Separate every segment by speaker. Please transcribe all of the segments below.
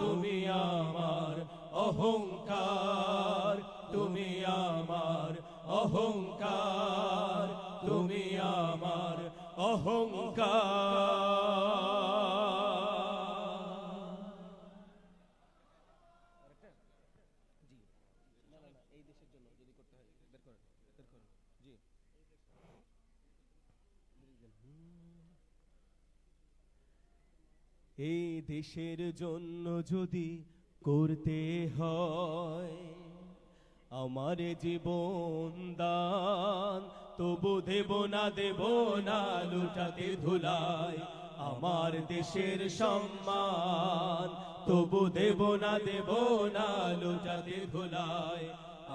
Speaker 1: তুমি আমার অহংকার, তুমি আমার অহংকার, তুমি আমার অহংকার। এই দেশের জন্য যদি করতে হয় আমার জীবন দান, তবু দেব না লুটাতে ধুলাই আমার দেশের সম্মান, তবু দেব না লুটাতে ধুলাই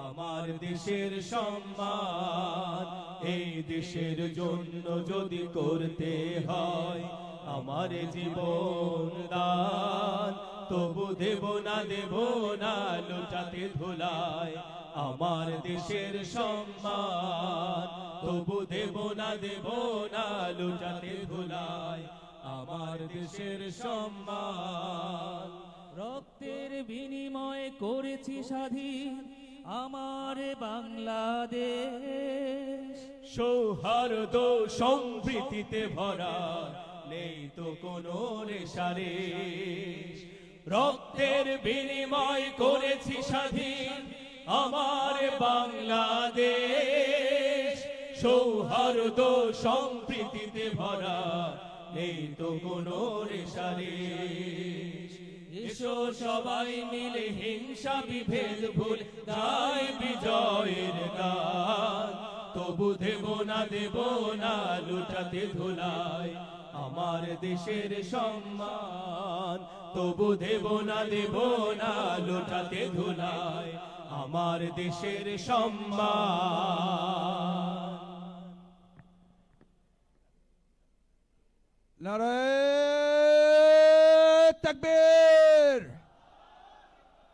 Speaker 1: আমার দেশের সম্মান। এই দেশের জন্য যদি করতে হয় আমার জীবন দান, তবু দেব না লুটাতে ধুলাই আমার দেশের সম্মান, তবু দেব না লুটাতে ধুলাই আমার দেশের সম্মান।
Speaker 2: রক্তের বিনিময়ে করেছি স্বাধীন আমার বাংলাদেশ,
Speaker 1: সৌহার্দ্য সম্প্রীতিতে ভরা নেই তো কোনো রেশারেশ। রক্তের বিনিময় করেছি স্বাধীন আমার বাংলাদেশ, সৌহার্দ্য সম্প্রীতিতে ভরা নেই তো কোনো রেশারেশ। এসো সবাই মিলে হিংসা বিভেদ ভুল গাই বিজয়ের গান, তবু দেব না লুটাতে ধুলাই আমার দেশের সম্মান, তবু দেব না লুটাতে ধুলাই আমার দেশের সম্মান।
Speaker 3: নারায়ে তাকবীর,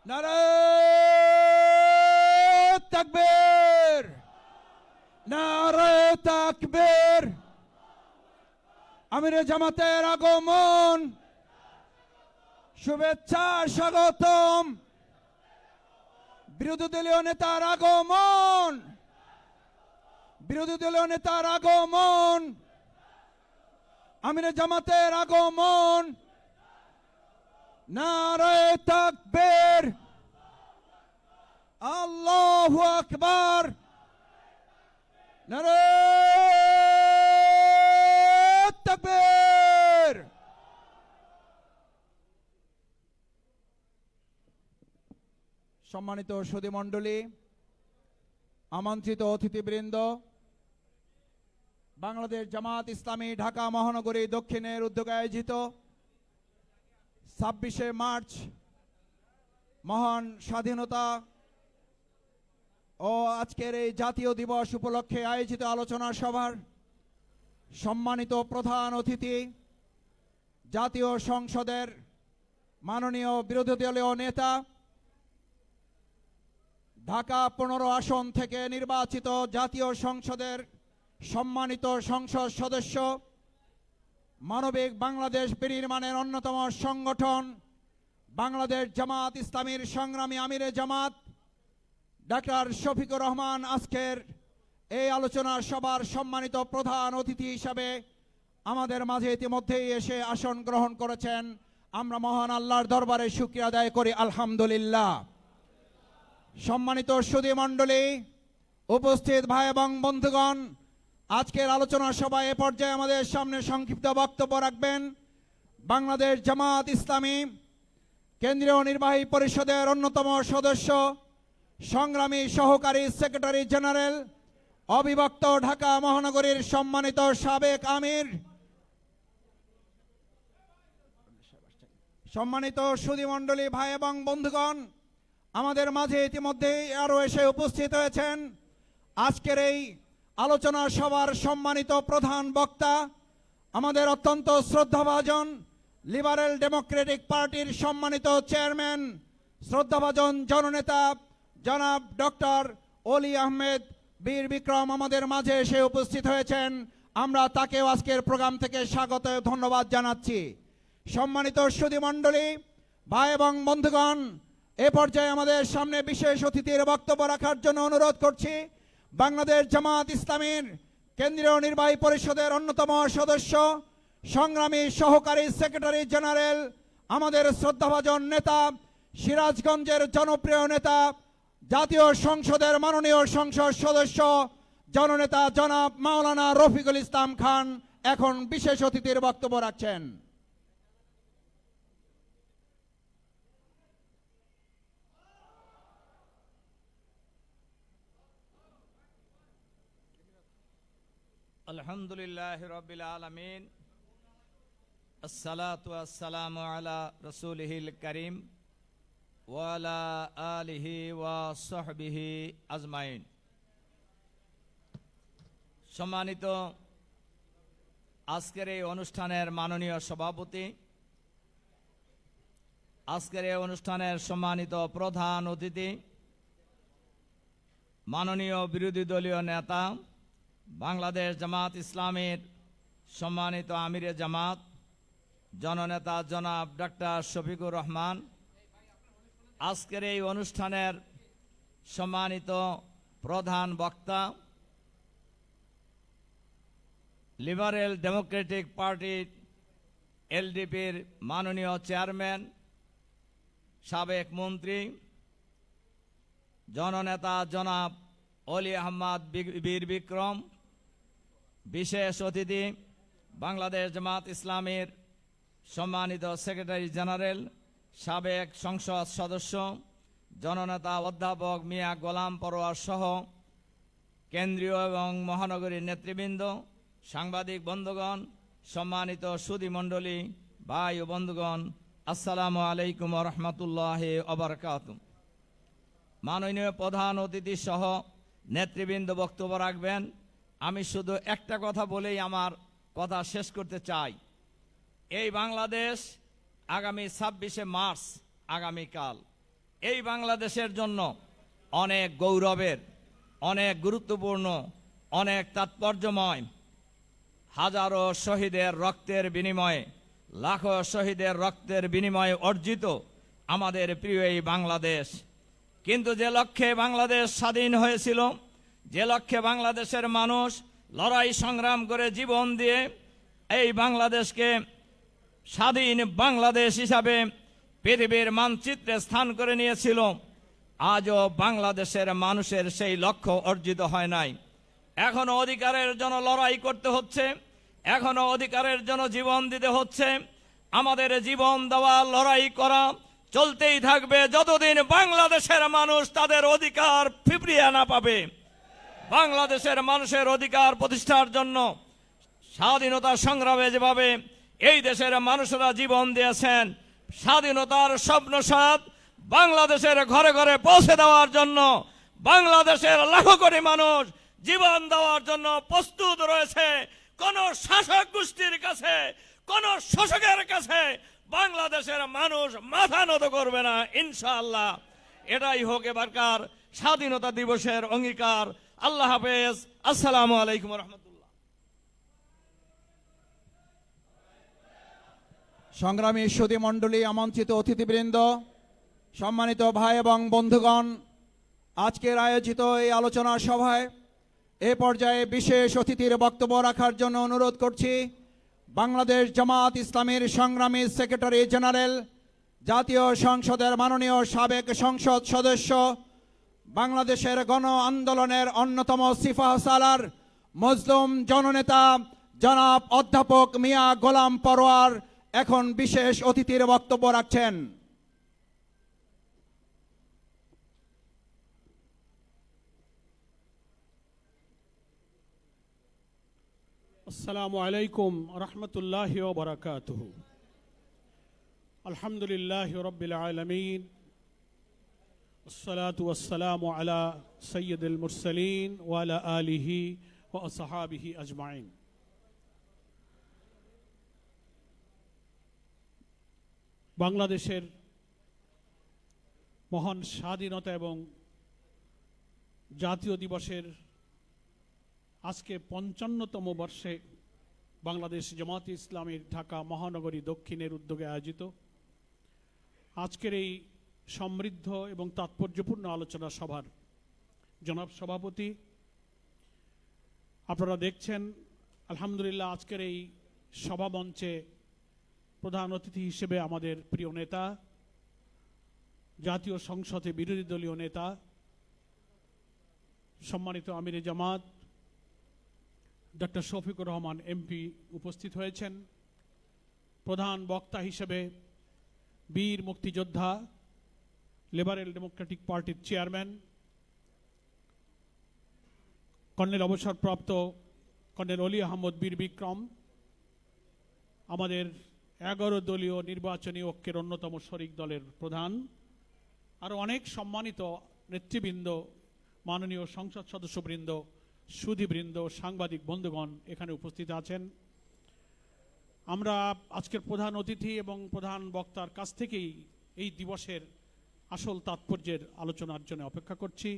Speaker 3: নারায়ে তাকবীর, নারায়ে তাকবীর। আমিরে জামাতের আগমন, শুভেচ্ছা স্বাগতম। বিরোধী দলীয় নেতার আগমন, বিরোধী দলীয় নেতার আগমন, আমিরে জামাতের আগমন। নারায়ে তাকবীর, আল্লাহু আকবার, নারায়ে তাকবীর। সম্মানিত সুধী মণ্ডলী, আমন্ত্রিত অতিথিবৃন্দ, বাংলাদেশ জামাত ইসলামী ঢাকা মহানগরী দক্ষিণের উদ্যোগে আয়োজিত 26শে মার্চ মহান স্বাধীনতা ও আজকের এই জাতীয় দিবস উপলক্ষে আয়োজিত আলোচনা সভার সম্মানিত প্রধান অতিথি, জাতীয় সংসদের মাননীয় বিরোধী দলীয় নেতা, ঢাকা 15 আসন থেকে নির্বাচিত জাতীয় সংসদের সম্মানিত সংসদ সদস্য, মানবিক বাংলাদেশ বিনির্মাণের অন্যতম সংগঠন বাংলাদেশ জামাত ইসলামীর সংগ্রামী আমিরে জামাত ডাক্তার শফিকুর রহমান আজকের এই আলোচনা সভার সম্মানিত প্রধান অতিথি হিসাবে আমাদের মাঝে ইতিমধ্যেই এসে আসন গ্রহণ করেছেন। আমরা মহান আল্লাহর দরবারে শুকরিয়া আদায় করি, আলহামদুলিল্লাহ। সম্মানিত সুধী মণ্ডলী, উপস্থিত ভাই এবং বন্ধুগণ, আজকের আলোচনা সভায় এ পর্যায়ে আমাদের সামনে সংক্ষিপ্ত বক্তব্য রাখবেন বাংলাদেশ জামাত ইসলামী কেন্দ্রীয় নির্বাহী পরিষদের অন্যতম সদস্য, সংগ্রামী সহকারী সেক্রেটারি জেনারেল, অবিভক্ত ঢাকা মহানগরীর সম্মানিত সাবেক আমির। সম্মানিত সুধী মণ্ডলী, ভাই এবং বন্ধুগণ, আমাদের মাঝে ইতিমধ্যেই আরও এসে উপস্থিত হয়েছেন আজকের এই আলোচনা সভার সম্মানিত প্রধান বক্তা, আমাদের অত্যন্ত শ্রদ্ধাভাজন লিবারেল ডেমোক্রেটিক পার্টির সম্মানিত চেয়ারম্যান, শ্রদ্ধাভাজন জননেতা জনাব ডক্টর অলি আহমেদ বীর বিক্রম আমাদের মাঝে এসে উপস্থিত হয়েছেন। আমরা তাকেও আজকের প্রোগ্রাম থেকে স্বাগত ধন্যবাদ জানাচ্ছি। সম্মানিত সুধী মণ্ডলী, ভাই এবং বন্ধুগণ, এ পর্যায়ে আমাদের সামনে বিশেষ অতিথির বক্তব্য রাখার জন্য অনুরোধ করছি বাংলাদেশ জামাত ইসলামীর কেন্দ্রীয় নির্বাহী পরিষদের অন্যতম সদস্য, সংগ্রামী সহকারী সেক্রেটারি জেনারেল, আমাদের শ্রদ্ধাভাজন নেতা, সিরাজগঞ্জের জনপ্রিয় নেতা, জাতীয় সংসদের মাননীয় সংসদ সদস্য জননেতা জনাব মাওলানা রফিকুল ইসলাম খান এখন বিশেষ অতিথির বক্তব্য রাখছেন।
Speaker 4: আলহামদুলিল্লাহ রাব্বিল আলামিন, আসসালাতু আসসালামু আলা রাসূলিহিল কারীম ওয়া আলা আলিহি ওয়া সাহবিহি আজমাইন। সম্মানিত আজকের এই অনুষ্ঠানের মাননীয় সভাপতি, আজকের এই অনুষ্ঠানের সম্মানিত প্রধান অতিথি, মাননীয় বিরোধী দলীয় নেতা, বাংলাদেশ জামাত ইসলামের সম্মানিত আমিরে জামাত জননেতা জনাব ডাক্তার শফিকুর রহমান, আজকের এই অনুষ্ঠানের সম্মানিত প্রধান বক্তা, লিবারেল ডেমোক্রেটিক পার্টি এলডিপির মাননীয় চেয়ারম্যান, সাবেক মন্ত্রী, জননেতা জনাব অলি আহমদ বীর বিক্রম, বিশেষ অতিথি বাংলাদেশ জামাত ইসলামের সম্মানিত সেক্রেটারি জেনারেল, সাবেক সংসদ সদস্য জননেতা অধ্যাপক মিয়া গোলাম পরোয়ার সহ কেন্দ্রীয় এবং মহানগরীর নেতৃবৃন্দ, সাংবাদিক বন্ধুগণ, সম্মানিত সুধী মণ্ডলী, ভাই ও বন্ধুগণ, আসসালামু আলাইকুম ওয়া রাহমাতুল্লাহি ওয়া বারাকাতুহু। মাননীয় প্রধান অতিথি সহ নেতৃবৃন্দ বক্তব্য রাখবেন। আমি শুধু একটা কথা বলেই আমার কথা শেষ করতে চাই। এই বাংলাদেশ আগামী 26শে মার্চ, আগামীকাল, এই বাংলাদেশের জন্য অনেক গৌরবের, অনেক গুরুত্বপূর্ণ, অনেক তাৎপর্যময়। হাজারো শহীদের রক্তের বিনিময়ে, লাখো শহীদের রক্তের বিনিময়ে অর্জিত আমাদের প্রিয় এই বাংলাদেশ। কিন্তু যে লক্ষ্যে বাংলাদেশ স্বাধীন হয়েছিল, যে লক্ষ্যে বাংলাদেশের মানুষ লড়াই সংগ্রাম করে জীবন দিয়ে এই বাংলাদেশকে স্বাধীন বাংলাদেশ হিসাবে পৃথিবীর মানচিত্রে স্থান করে নিয়েছিল, আজও বাংলাদেশের মানুষের সেই লক্ষ্য অর্জিত হয় নাই। এখনো অধিকারের জন্য লড়াই করতে হচ্ছে, এখনো অধিকারের জন্য জীবন দিতে হচ্ছে। আমাদের জীবন দেওয়া, লড়াই করা চলতেই থাকবে যতদিন বাংলাদেশের মানুষ তাদের অধিকার ফিরিয়ে না পাবে। বাংলাদেশের মানুষের অধিকার প্রতিষ্ঠার জন্য স্বাধীনতা সংগ্রামে যেভাবে এই দেশের মানুষরা জীবন দিয়েছেন, স্বাধীনতার স্বপ্নসাদ বাংলাদেশের ঘরে ঘরে পৌঁছে দেওয়ার জন্য বাংলাদেশের লাখো কোটি মানুষ জীবন দেওয়ার জন্য প্রস্তুত রয়েছে। কোন শাসক গোষ্ঠীর কাছে, কোন শোষকের কাছে বাংলাদেশের মানুষ মাথা নত করবে না, ইনশাআল্লাহ। এটাই হোক এবারকার স্বাধীনতা দিবসের অঙ্গীকার। আল্লাহ হাফেজ। আসসালামু আলাইকুম ওয়া রাহমাতুল্লাহ।
Speaker 3: সংগ্রামী সুধী মণ্ডলী, আমন্ত্রিত অতিথিবৃন্দ, সম্মানিত ভাই এবং বন্ধুগণ, আজকের আয়োজিত এই আলোচনা সভায় এ পর্যায়ে বিশেষ অতিথির বক্তব্য রাখার জন্য অনুরোধ করছি বাংলাদেশ জামাত ইসলামীর সংগ্রামী সেক্রেটারি জেনারেল, জাতীয় সংসদের মাননীয় সাবেক সংসদ সদস্য, বাংলাদেশের গণ আন্দোলনের অন্যতম সিপাহ সালার মজলুম জননেতা জনাব অধ্যাপক মিয়া গোলাম পরোয়ার এখন বিশেষ অতিথির বক্তব্য রাখছেন।
Speaker 5: السلام عليكم ورحمة الله وبركاته. الحمد لله رب العالمين، الصلاة والسلام على سيد المرسلين وعلى آله وأصحابه أجمعين. বাংলাদেশের মহান স্বাধীনতা এবং জাতীয় দিবসের আজকে ৫৫তম বর্ষে বাংলাদেশ জামাত ইসলামীর ঢাকা মহানগরী দক্ষিণের উদ্যোগে আয়োজিত আজকের এই সমৃদ্ধ এবং তাৎপর্যপূর্ণ আলোচনা সভার জনাব সভাপতি, আপনারা দেখছেন আলহামদুলিল্লাহ আজকের এই সভা মঞ্চে প্রধান অতিথি হিসেবে আমাদের প্রিয় নেতা, জাতীয় সংসদে বিরোধী দলীয় নেতা, সম্মানিত আমিরে জামাত ডক্টর শফিকুর রহমান এমপি উপস্থিত হয়েছেন। প্রধান বক্তা হিসেবে বীর মুক্তিযোদ্ধা, লিবারেল ডেমোক্রেটিক পার্টির চেয়ারম্যান কর্নেল অবসরপ্রাপ্ত কর্নেল অলি আহমদ বীর বিক্রম, আমাদের 11 দলীয় নির্বাচনী ঐক্যের অন্যতম শরিক দলের প্রধান, আরও অনেক সম্মানিত নেতৃবৃন্দ, মাননীয় সংসদ সদস্যবৃন্দ, সুধীবৃন্দ, সাংবাদিক বন্ধুগণ এখানে উপস্থিত আছেন। আমরা আজকের প্রধান অতিথি এবং প্রধান বক্তার কাছ থেকেই এই দিবসের আসল তাৎপর্যের আলোচনার জন্য অপেক্ষা করছি।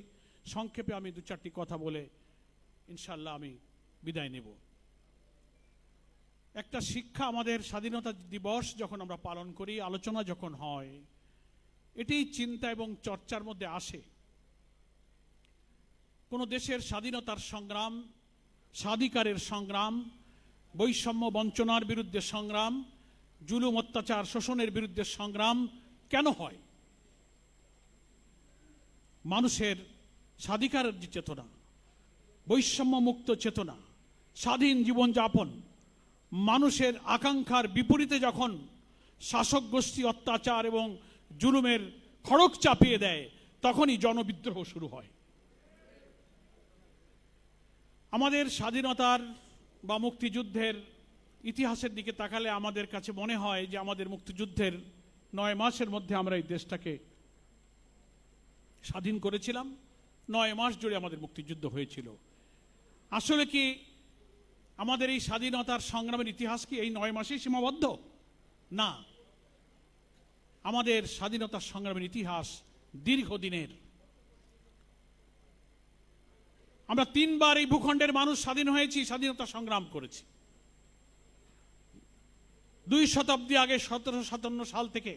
Speaker 5: সংক্ষেপে আমি 2-4টি কথা বলে ইনশাল্লাহ আমি বিদায় নেব। একটা শিক্ষা, আমাদের স্বাধীনতা দিবস যখন আমরা পালন করি, আলোচনা যখন হয়, এটি চিন্তা এবং চর্চার মধ্যে আসে। কোনো দেশের স্বাধীনতার সংগ্রাম, স্বাধিকারের সংগ্রাম, বৈষম্য বঞ্চনার বিরুদ্ধে সংগ্রাম, জুলুম অত্যাচার শোষণের বিরুদ্ধে সংগ্রাম কেন হয়? মানুষের স্বাধিকারের যে চেতনা, বৈষম্য মুক্ত চেতনা, স্বাধীন জীবনযাপন, মানুষের আকাঙ্ক্ষার বিপরীতে যখন শাসক গোষ্ঠী অত্যাচার এবং জুলুমের খড়গ চাপিয়ে দেয়, তখনই জনবিদ্রোহ শুরু হয়। আমাদের স্বাধীনতার বা মুক্তিযুদ্ধের ইতিহাসের দিকে তাকালে আমাদের কাছে মনে হয় যে আমাদের মুক্তিযুদ্ধের 9 মাসের মধ্যে আমরা এই দেশটাকে স্বাধীন করেছিলাম। 9 মাস জুড়ে আমাদের মুক্তিযুদ্ধ হয়েছিল। আসলে কি আমাদের এই স্বাধীনতার সংগ্রামের ইতিহাস কি এই 9 মাসেই সীমাবদ্ধ? না, আমাদের স্বাধীনতার সংগ্রামের ইতিহাস দীর্ঘদিনের। আমরা 3 বার এই ভূখণ্ডের মানুষ স্বাধীন হয়েছি, স্বাধীনতা সংগ্রাম করেছি। 2 শতাব্দী আগে 1757 সাল থেকে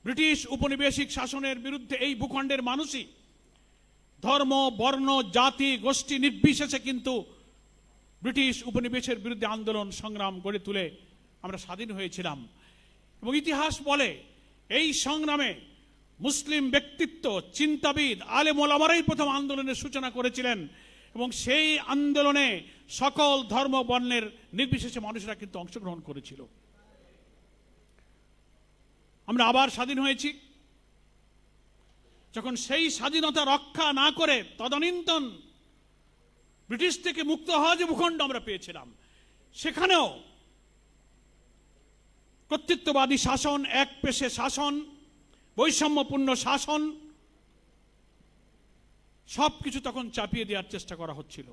Speaker 5: ব্রিটিশ উপনিবেশিক শাসনের বিরুদ্ধে এই ভূখণ্ডের মানুষই ধর্ম, বর্ণ, জাতি, গোষ্ঠী নির্বিশেষে কিন্তু ব্রিটিশ উপনিবেশের বিরুদ্ধে আন্দোলন সংগ্রাম গড়ে তুলে আমরা স্বাধীন হয়েছিলাম। এবং ইতিহাস বলে এই সংগ্রামে মুসলিম ব্যক্তিত্ব, চিন্তাবিদ, আলেম ওলামারাই প্রথম আন্দোলনের সূচনা করেছিলেন এবং সেই আন্দোলনে সকল ধর্ম বর্ণের নির্বিশেষে মানুষরা কিন্তু অংশগ্রহণ করেছিল। আমরা আবার স্বাধীন হয়েছি। যখন সেই স্বাধীনতা রক্ষা না করে তদানীন্তন ব্রিটিশ থেকে মুক্ত হওয়া যে ভূখণ্ড আমরা পেয়েছিলাম, সেখানেও কর্তৃত্ববাদী শাসন, এক পেশে শাসন, বৈষম্যপূর্ণ শাসন, সবকিছু তখন চাপিয়ে দেওয়ার চেষ্টা করা হচ্ছিল।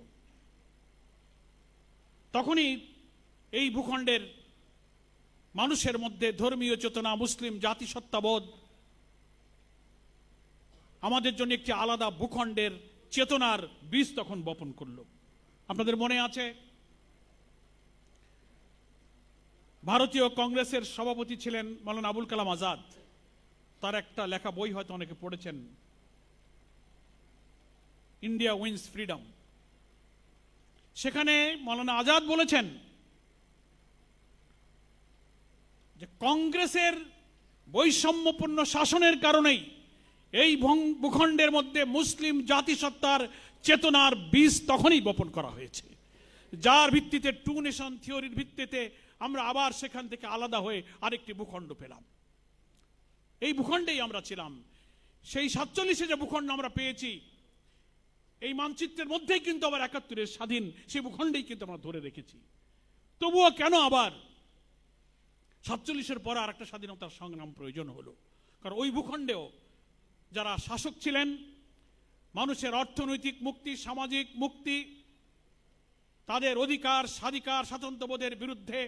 Speaker 5: তখনই এই ভূখণ্ডের মানুষের মধ্যে ধর্মীয় চেতনা, মুসলিম জাতিসত্তাবোধ আমাদের জন্য একটি আলাদা ভূখণ্ডের চেতনার বীজ তখন বপন করল। আপনাদের মনে আছে ভারতীয় কংগ্রেসের সভাপতি ছিলেন মাওলানা আবুল কালাম আজাদ। তার একটা লেখা বই হয়তো অনেকে পড়েছেন, ইন্ডিয়া উইন্স ফ্রিডম। সেখানে মাওলানা আজাদ বলেছেন যে কংগ্রেসের বৈষম্যপূর্ণ শাসনের কারণেই এই ভূখণ্ডের মধ্যে মুসলিম জাতিসত্তার চেতনার বীজ তখনই বপন করা হয়েছে, যার ভিত্তিতে 2 নেশন থিওরির ভিত্তিতে আমরা আবার সেখান থেকে আলাদা হয়ে আরেকটি ভূখণ্ড পেলাম। এই ভূখণ্ডেই আমরা ছিলাম। সেই 47-এ যে ভূখণ্ড আমরা পেয়েছি, এই মানচিত্রের মধ্যেই কিন্তু আবার 71-এর স্বাধীন সেই ভূখণ্ডেই কিন্তু আমরা ধরে রেখেছি। তবুও কেন আবার 47-এর পর আর একটা স্বাধীনতার সংগ্রাম প্রয়োজন হলো? কারণ ওই ভূখণ্ডেও যারা শাসক ছিলেন, মানুষের অর্থনৈতিক মুক্তি, সামাজিক মুক্তি, তাদের অধিকার, স্বাধিকার, স্বাতন্ত্র্যবোধের বিরুদ্ধে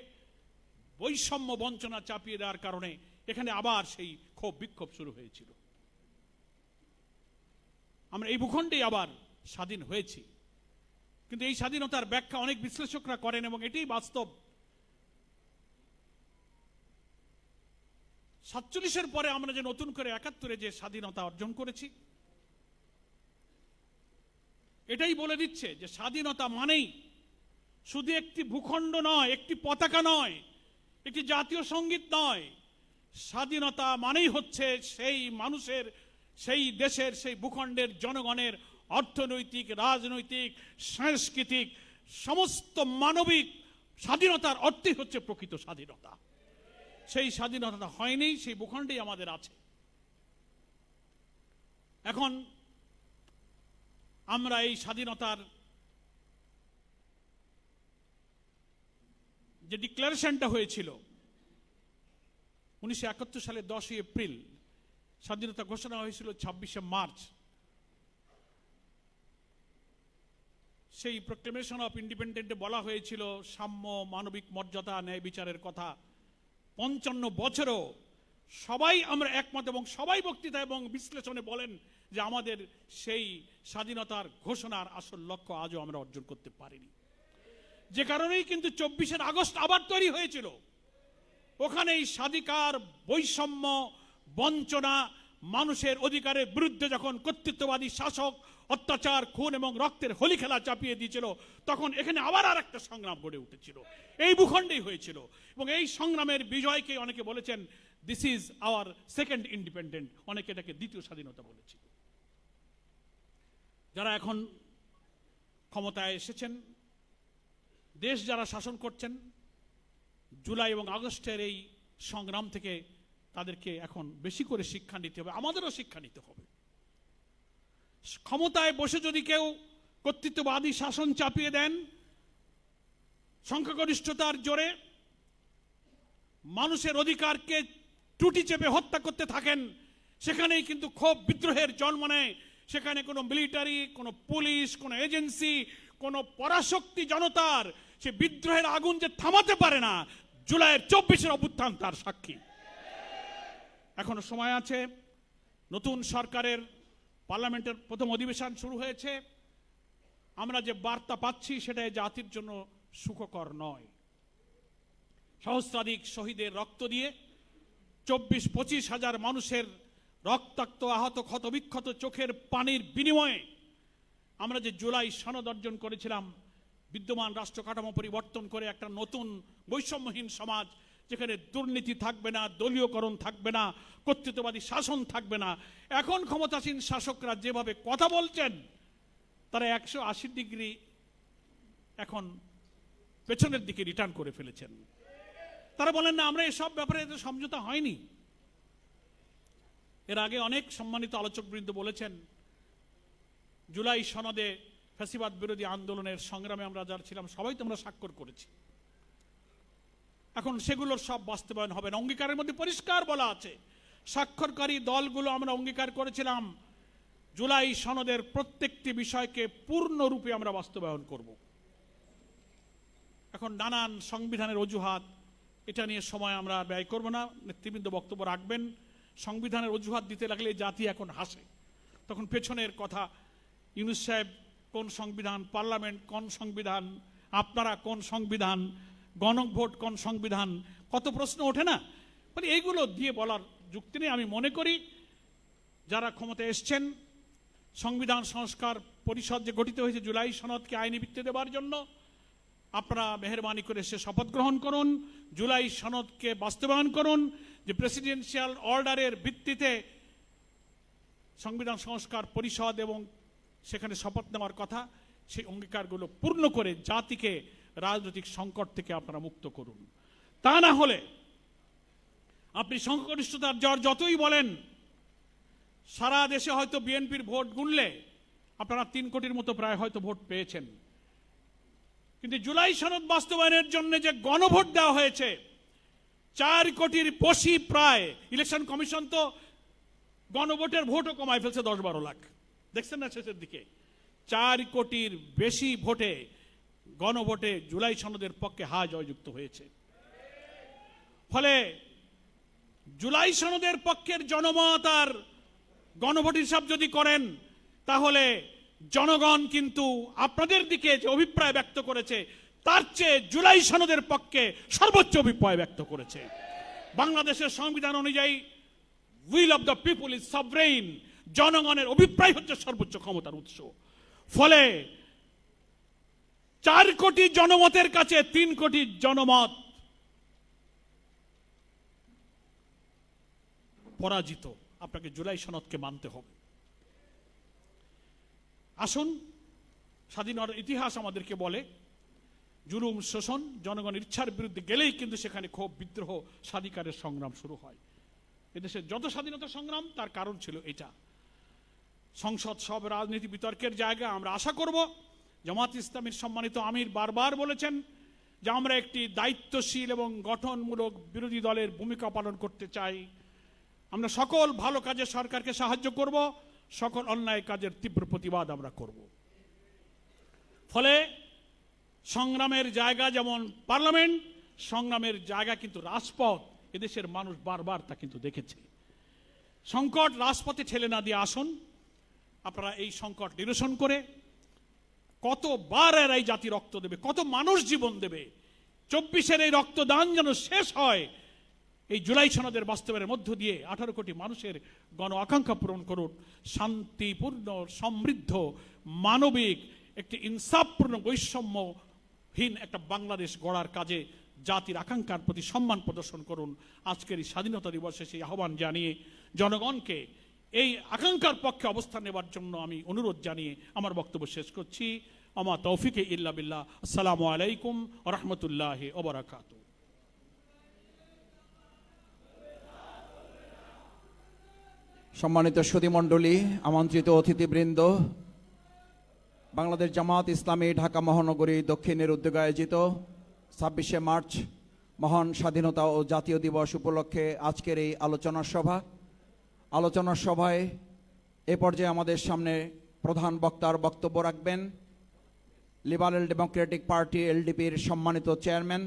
Speaker 5: বৈষম্য বঞ্চনা চাপিয়ে দেওয়ার কারণে এখানে আবার সেই ক্ষোভ বিক্ষোভ শুরু হয়েছিল। আমরা এই ভূখণ্ডেই আবার স্বাধীন হয়েছি। কিন্তু এই স্বাধীনতার ব্যাখ্যা অনেক বিশ্লেষকরা করেন এবং এটাই বাস্তব। 47-এর পরে আমরা যে নতুন করে 71-এ যে স্বাধীনতা অর্জন করেছি, এটাই বলে দিচ্ছে যে স্বাধীনতা মানেই শুধু একটি ভূখণ্ড নয়, একটি পতাকা নয়, একটি জাতীয় সঙ্গীত নয়। স্বাধীনতা মানেই হচ্ছে সেই মানুষের, সেই দেশের, সেই ভূখণ্ডের জনগণের অর্থনৈতিক, রাজনৈতিক, সাংস্কৃতিক সমস্ত মানবিক স্বাধীনতার অর্থই হচ্ছে প্রকৃত স্বাধীনতা। সেই স্বাধীনতা হয়নি, সেই ভূখণ্ডেই আমাদের আছে। এখন আমরা এই স্বাধীনতার যে ডিক্লারেশনটা হয়েছিল 1971 সালের 10 এপ্রিল, স্বাধীনতা ঘোষণা হয়েছিল 26শে মার্চ। সেই প্রক্লেমেশন অফ ইন্ডিপেন্ডেন্টে বলা হয়েছিল সাম্য, মানবিক মর্যাদা, ন্যায় বিচারের কথা। 55 বছরও সবাই আমরা একমত এবং সবাই বক্তৃতা এবং বিশ্লেষণে বলেন যে আমাদের সেই স্বাধীনতার ঘোষণার আসল লক্ষ্য আজও আমরা অর্জন করতে পারিনি। যে কারণেই কিন্তু 24শে আগস্ট আবার তৈরি হয়েছিল। ওখানেই স্বাধিকার, বৈষম্য, বঞ্চনা, মানুষের অধিকারের বিরুদ্ধে যখন কর্তৃত্ববাদী শাসক অত্যাচার, খুন এবং রক্তের হোলি খেলা চাপিয়ে দিয়েছিল, তখন এখানে আবার আর একটা সংগ্রাম গড়ে উঠেছিল। এই ভূখণ্ডেই হয়েছিল এবং এই সংগ্রামের বিজয়কে অনেকে বলেছেন this is our second independent, অনেকে এটাকে দ্বিতীয় স্বাধীনতা বলেছে। যারা এখন ক্ষমতায় এসেছেন, দেশ যারা শাসন করছেন, জুলাই এবং আগস্টের এই সংগ্রাম থেকে তাদেরকে এখন বেশি করে শিক্ষা নিতে হবে, আমাদেরও শিক্ষা নিতে হবে। ক্ষমতায় বসে যদি কেউ কর্তৃত্ববাদী শাসন চাপিয়ে দেন, সংখ্যাগরিষ্ঠতার জোরে মানুষের অধিকারকে টুটি চেপে হত্যা করতে থাকেন, সেখানেই কিন্তু ক্ষোভ, বিদ্রোহের জন্ম নেয়। সেখানে কোনো মিলিটারি, কোনো পুলিশ, কোনো এজেন্সি, কোনো পরাশক্তি জনতার সে বিদ্রোহের আগুন যে থামাতে পারে না, জুলাইয়ের 24-এর অভ্যুত্থান তার সাক্ষী। এখনো সময় আছে। নতুন সরকারের পার্লামেন্টের প্রথম অধিবেশন শুরু হয়েছে। আমরা যে বার্তা পাচ্ছি সেটা জাতির জন্য সুখকর নয়। সহস্রাধিক শহীদের রক্ত দিয়ে 24-25 হাজার মানুষের রক্তাক্ত, আহত, ক্ষতবিক্ষত চোখের পানির বিনিময়ে আমরা যে জুলাই সনদ অর্জন করেছিলাম, বিদ্যমান রাষ্ট্র কাঠামো পরিবর্তন করে একটা নতুন বৈষম্যহীন সমাজ, যেখানে দুর্নীতি থাকবে না, দলীয়করণ থাকবে না, কর্তৃত্ববাদী শাসন থাকবে না। এখন ক্ষমতাসীন শাসকরা যেভাবে কথা বলছেন, তারা 180 ডিগ্রি এখন পেছনের দিকে রিটার্ন করে ফেলেছেন। তারা বলেন না আমরা এসব ব্যাপারে সমঝোতা হয়নি। এর আগে অনেক সম্মানিত আলোচকবৃন্দ বলেছেন জুলাই সনদে ফ্যাসিবাদ বিরোধী আন্দোলনের সংগ্রামে আমরা যারা ছিলাম সবাই তোমরা স্বাক্ষর করেছি। এখন সেগুলোর সব বাস্তবায়ন হবে না। অঙ্গীকারের মধ্যে পরিষ্কার বলা আছে, স্বাক্ষরকারী দলগুলো আমরা অঙ্গীকার করেছিলাম জুলাই সনদের প্রত্যেকটি বিষয়কে পূর্ণরূপে আমরা বাস্তবায়ন করব। এখন নানান সংবিধানের অজুহাত, এটা নিয়ে সময় আমরা ব্যয় করব না, নেতৃবৃন্দ বক্তব্য রাখবেন। সংবিধানের অজুহাত দিতে লাগলে জাতি এখন হাসে, তখন পেছনের কথা, ইউনূস সাহেব কোন সংবিধান, পার্লামেন্ট কোন সংবিধান, আপনারা কোন সংবিধান, গণভোট কোন সংবিধান, কত প্রশ্ন ওঠে না। মানে এইগুলো দিয়ে বলার যুক্তি নেই। আমি মনে করি যারা ক্ষমতায় এসছেন, সংবিধান সংস্কার পরিষদ যে গঠিত হয়েছে জুলাই সনদকে আইনি ভিত্তি দেওয়ার জন্য, আপনারা মেহরবানি করে সে শপথ গ্রহণ করুন, জুলাই সনদকে বাস্তবায়ন করুন। যে প্রেসিডেন্সিয়াল অর্ডারের ভিত্তিতে সংবিধান সংস্কার পরিষদ এবং সেখানে শপথ নেওয়ার কথা, সেই অঙ্গীকারগুলো পূর্ণ করে জাতিকে রাজনৈতিক সংকট থেকে আপনারা মুক্ত করুন। তা না হলে আপনি সংখ্যাগরিষ্ঠতার জ্বর যতই বলেন, সারা দেশে হয়তো বিএনপির ভোট গুনলে আপনারা 3 কোটির মতো প্রায় হয়তো ভোট পেয়েছেন, কিন্তু জুলাই সনদ বাস্তবায়নের জন্য যে গণভোট দেওয়া হয়েছে 4 কোটির বেশি প্রায়। ইলেকশন কমিশন তো গণভোটের ভোটও কমায় ফেলছে 10-12 লাখ, দেখছেন না শেষের দিকে। 4 কোটির বেশি ভোটে, গণভোটে জুলাই সনদের পক্ষে হা জয়যুক্ত হয়েছে। ফলে জুলাই সনদের পক্ষের জনমত আর গণভোট হিসাব যদি করেন, তাহলে জনগণ কিন্তু আপনাদের দিকে যে অভিপ্রায় ব্যক্ত করেছে, তার চেয়ে জুলাই সনদের পক্ষে সর্বোচ্চ অভিপ্রায় ব্যক্ত করেছে। বাংলাদেশের সংবিধান অনুযায়ী will of the people is sovereign, জনগণের অভিপ্রায় হচ্ছে সর্বোচ্চ ক্ষমতার উৎস। ফলে 4 কোটি জনমতের কাছে 3 কোটি জনমত পরাজিত। আপনাকে জুলাই সনদকে মানতে হবে। আসুন, স্বাধীনতার ইতিহাস আমাদেরকে বলে জুলুম শোষণ জনগণের ইচ্ছার বিরুদ্ধে গেলেই কিন্তু সেখানে ক্ষোভ বিদ্রোহ স্বাধিকারের সংগ্রাম শুরু হয়। এদেশের যত স্বাধীনতা সংগ্রাম তার কারণ ছিল এটা। সংসদ সব রাজনীতি বিতর্কের জায়গা। আমরা আশা করব, জামাত ইসলামীর সম্মানিত আমির বারবার বলেছেন যে আমরা একটি দায়িত্বশীল এবং গঠনমূলক বিরোধী দলের ভূমিকা পালন করতে চাই। আমরা সকল ভালো কাজে সরকারকে সাহায্য করব, সকল অন্যায় কাজের তীব্র প্রতিবাদ আমরা করব। ফলে সংগ্রামের জায়গা যেমন পার্লামেন্ট, সংগ্রামের জায়গা কিন্তু রাজপথ। এদেশের মানুষ বারবার তা কিন্তু দেখেছে। সংকট রাজপথে ঠেলে না দিয়ে আসুন আপনারা এই সংকট নিরসন করে, কতবার এর এই জাতি রক্ত দেবে, কত মানুষ জীবন দেবে, 24-এর এই রক্তদান যেন শেষ হয়। এই জুলাই সনদের বাস্তবের মধ্য দিয়ে 18 কোটি মানুষের গণ আকাঙ্ক্ষা পূরণ করুন। শান্তিপূর্ণ, সমৃদ্ধ, মানবিক, একটি ইনসাফপূর্ণ, বৈষম্যহীন একটা বাংলাদেশ গড়ার কাজে জাতির আকাঙ্ক্ষার প্রতি সম্মান প্রদর্শন করুন। আজকের এই স্বাধীনতা দিবসে সেই আহ্বান জানিয়ে জনগণকে এই আকাঙ্ক্ষার পক্ষে অবস্থান নেবার জন্য আমি অনুরোধ জানিয়ে আমার বক্তব্য শেষ করছি। আমা তৌফিকে ইল্লা বিল্লাহ। আসসালামু আলাইকুম ওয়া রাহমাতুল্লাহি ওয়া বারাকাতুহু।
Speaker 3: সম্মানিত সুধীমণ্ডলী, আমন্ত্রিত অতিথিবৃন্দ, বাংলাদেশ জামাত ইসলামী ঢাকা মহানগরী দক্ষিণের উদ্যোগে আয়োজিত 26শে মার্চ মহান স্বাধীনতা ও জাতীয় দিবস উপলক্ষে আজকের এই আলোচনা সভায় এ পর্যায়ে আমাদের সামনে প্রধান বক্তার বক্তব্য রাখবেন লিবারেল ডেমোক্রেটিক পার্টি এলডিপির সম্মানিত চেয়ারম্যান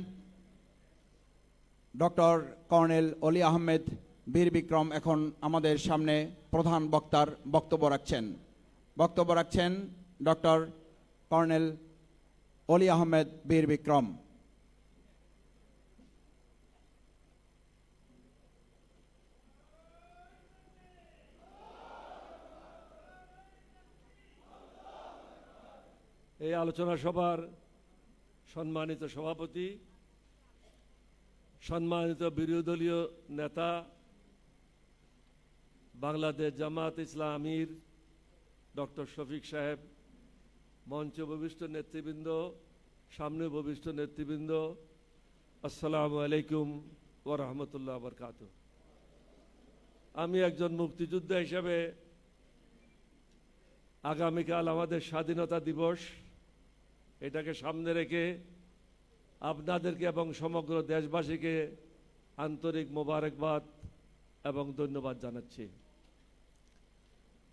Speaker 3: ডক্টর কর্নেল অলি আহমেদ বীর বিক্রম। এখন আমাদের সামনে প্রধান বক্তার বক্তব্য রাখছেন ডক্টর কর্নেল অলি আহমেদ বীর বিক্রম।
Speaker 6: এই আলোচনা সভার সম্মানিত সভাপতি, সম্মানিত বিরোধী দলীয় নেতা, বাংলাদেশ জামাত ইসলাম আমির ডক্টর শফিক সাহেব, মঞ্চ উপবিষ্ট নেতৃবৃন্দ, সামনে উপবিষ্ট নেতৃবৃন্দ, আসসালামু আলাইকুম ওয়া রাহমাতুল্লাহি ওয়া বারাকাতুহু। আমি একজন মুক্তিযোদ্ধা হিসেবে আগামীকাল আমাদের স্বাধীনতা দিবস, এটাকে সামনে রেখে আপনাদেরকে এবং সমগ্র দেশবাসীকে আন্তরিক মোবারকবাদ এবং ধন্যবাদ জানাচ্ছি।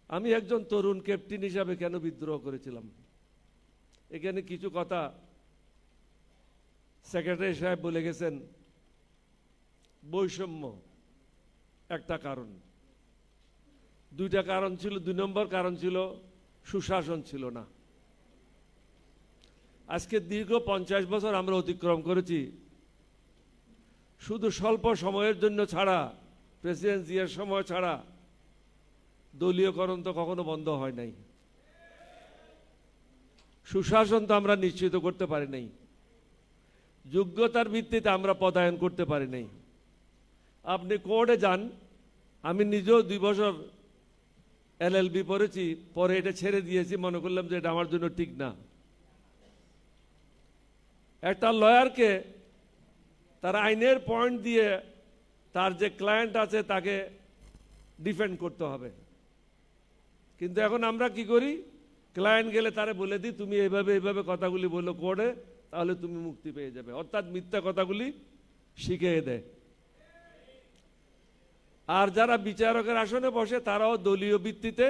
Speaker 6: আমি একজন তরুণ ক্যাপ্টেন হিসাবে কেন বিদ্রোহ করেছিলাম, এখানে কিছু কথা সেক্রেটারি সাহেব বলে গেছেন। বৈষম্য একটা কারণ, 2টা কারণ ছিল। 2 নম্বর কারণ ছিল সুশাসন ছিল না। আজকে দীর্ঘ 50 বছর আমরা অতিক্রম করেছি, শুধু স্বল্প সময়ের জন্য ছাড়া, প্রেসিডেন্ট জিয়ার সময় ছাড়া দলীয়করণ তো কখনো বন্ধ হয় নাই। সুশাসন তো আমরা নিশ্চিত করতে পারি নাই, যোগ্যতার ভিত্তিতে আমরা পদায়ন করতে পারি নাই। আপনি কোর্টে যান, আমি নিজেও 2 বছর LLB পড়েছি, পরে এটা ছেড়ে দিয়েছি, মনে করলাম যে এটা আমার জন্য ঠিক না। একটা লয়ারকে তার আইনের পয়েন্ট দিয়ে তার যে ক্লায়েন্ট আছে তাকে ডিফেন্ড করতে হবে, কিন্তু এখন আমরা কি করি, ক্লায়েন্ট গেলে তারে বলে দিই তুমি এইভাবে কথাগুলি বললো কোর্টে, তাহলে তুমি মুক্তি পেয়ে যাবে, অর্থাৎ মিথ্যা কথাগুলি শিখিয়ে দেয়। আর যারা বিচারকের আসনে বসে তারাও দলীয় ভিত্তিতে,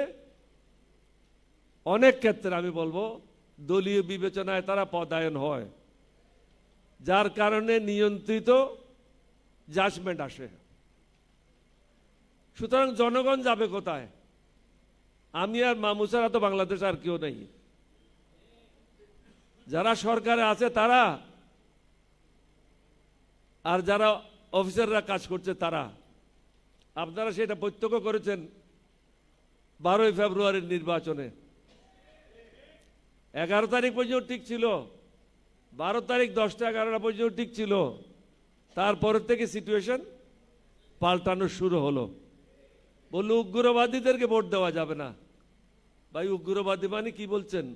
Speaker 6: অনেক ক্ষেত্রে আমি বলবো দলীয় বিবেচনায় তারা পদায়ন হয়, যার কারণে নিয়ন্ত্রিত জাজমেন্ট আসে। সুতরাং জনগণ যাবে কোথায়? আমি আর মামু ছাড়া তো বাংলাদেশ আর কেউ নেই। যারা সরকারে আছে তারা, আর যারা অফিসাররা কাজ করছে তারা। আপনারা সেটা প্রত্যক্ষ করেছেন 12ই ফেব্রুয়ারির নির্বাচনে। 11 তারিখ পর্যন্ত ঠিক ছিল, 12 তারিখ 10টা 11টা পর্যন্ত ঠিক ছিল, তারপরের থেকে সিচুয়েশন পাল্টানো শুরু হলো। বলল উগ্রবাদীদেরকে ভোট দেওয়া যাবে না। ভাই উগ্রবাদী মানে কি বলছেন?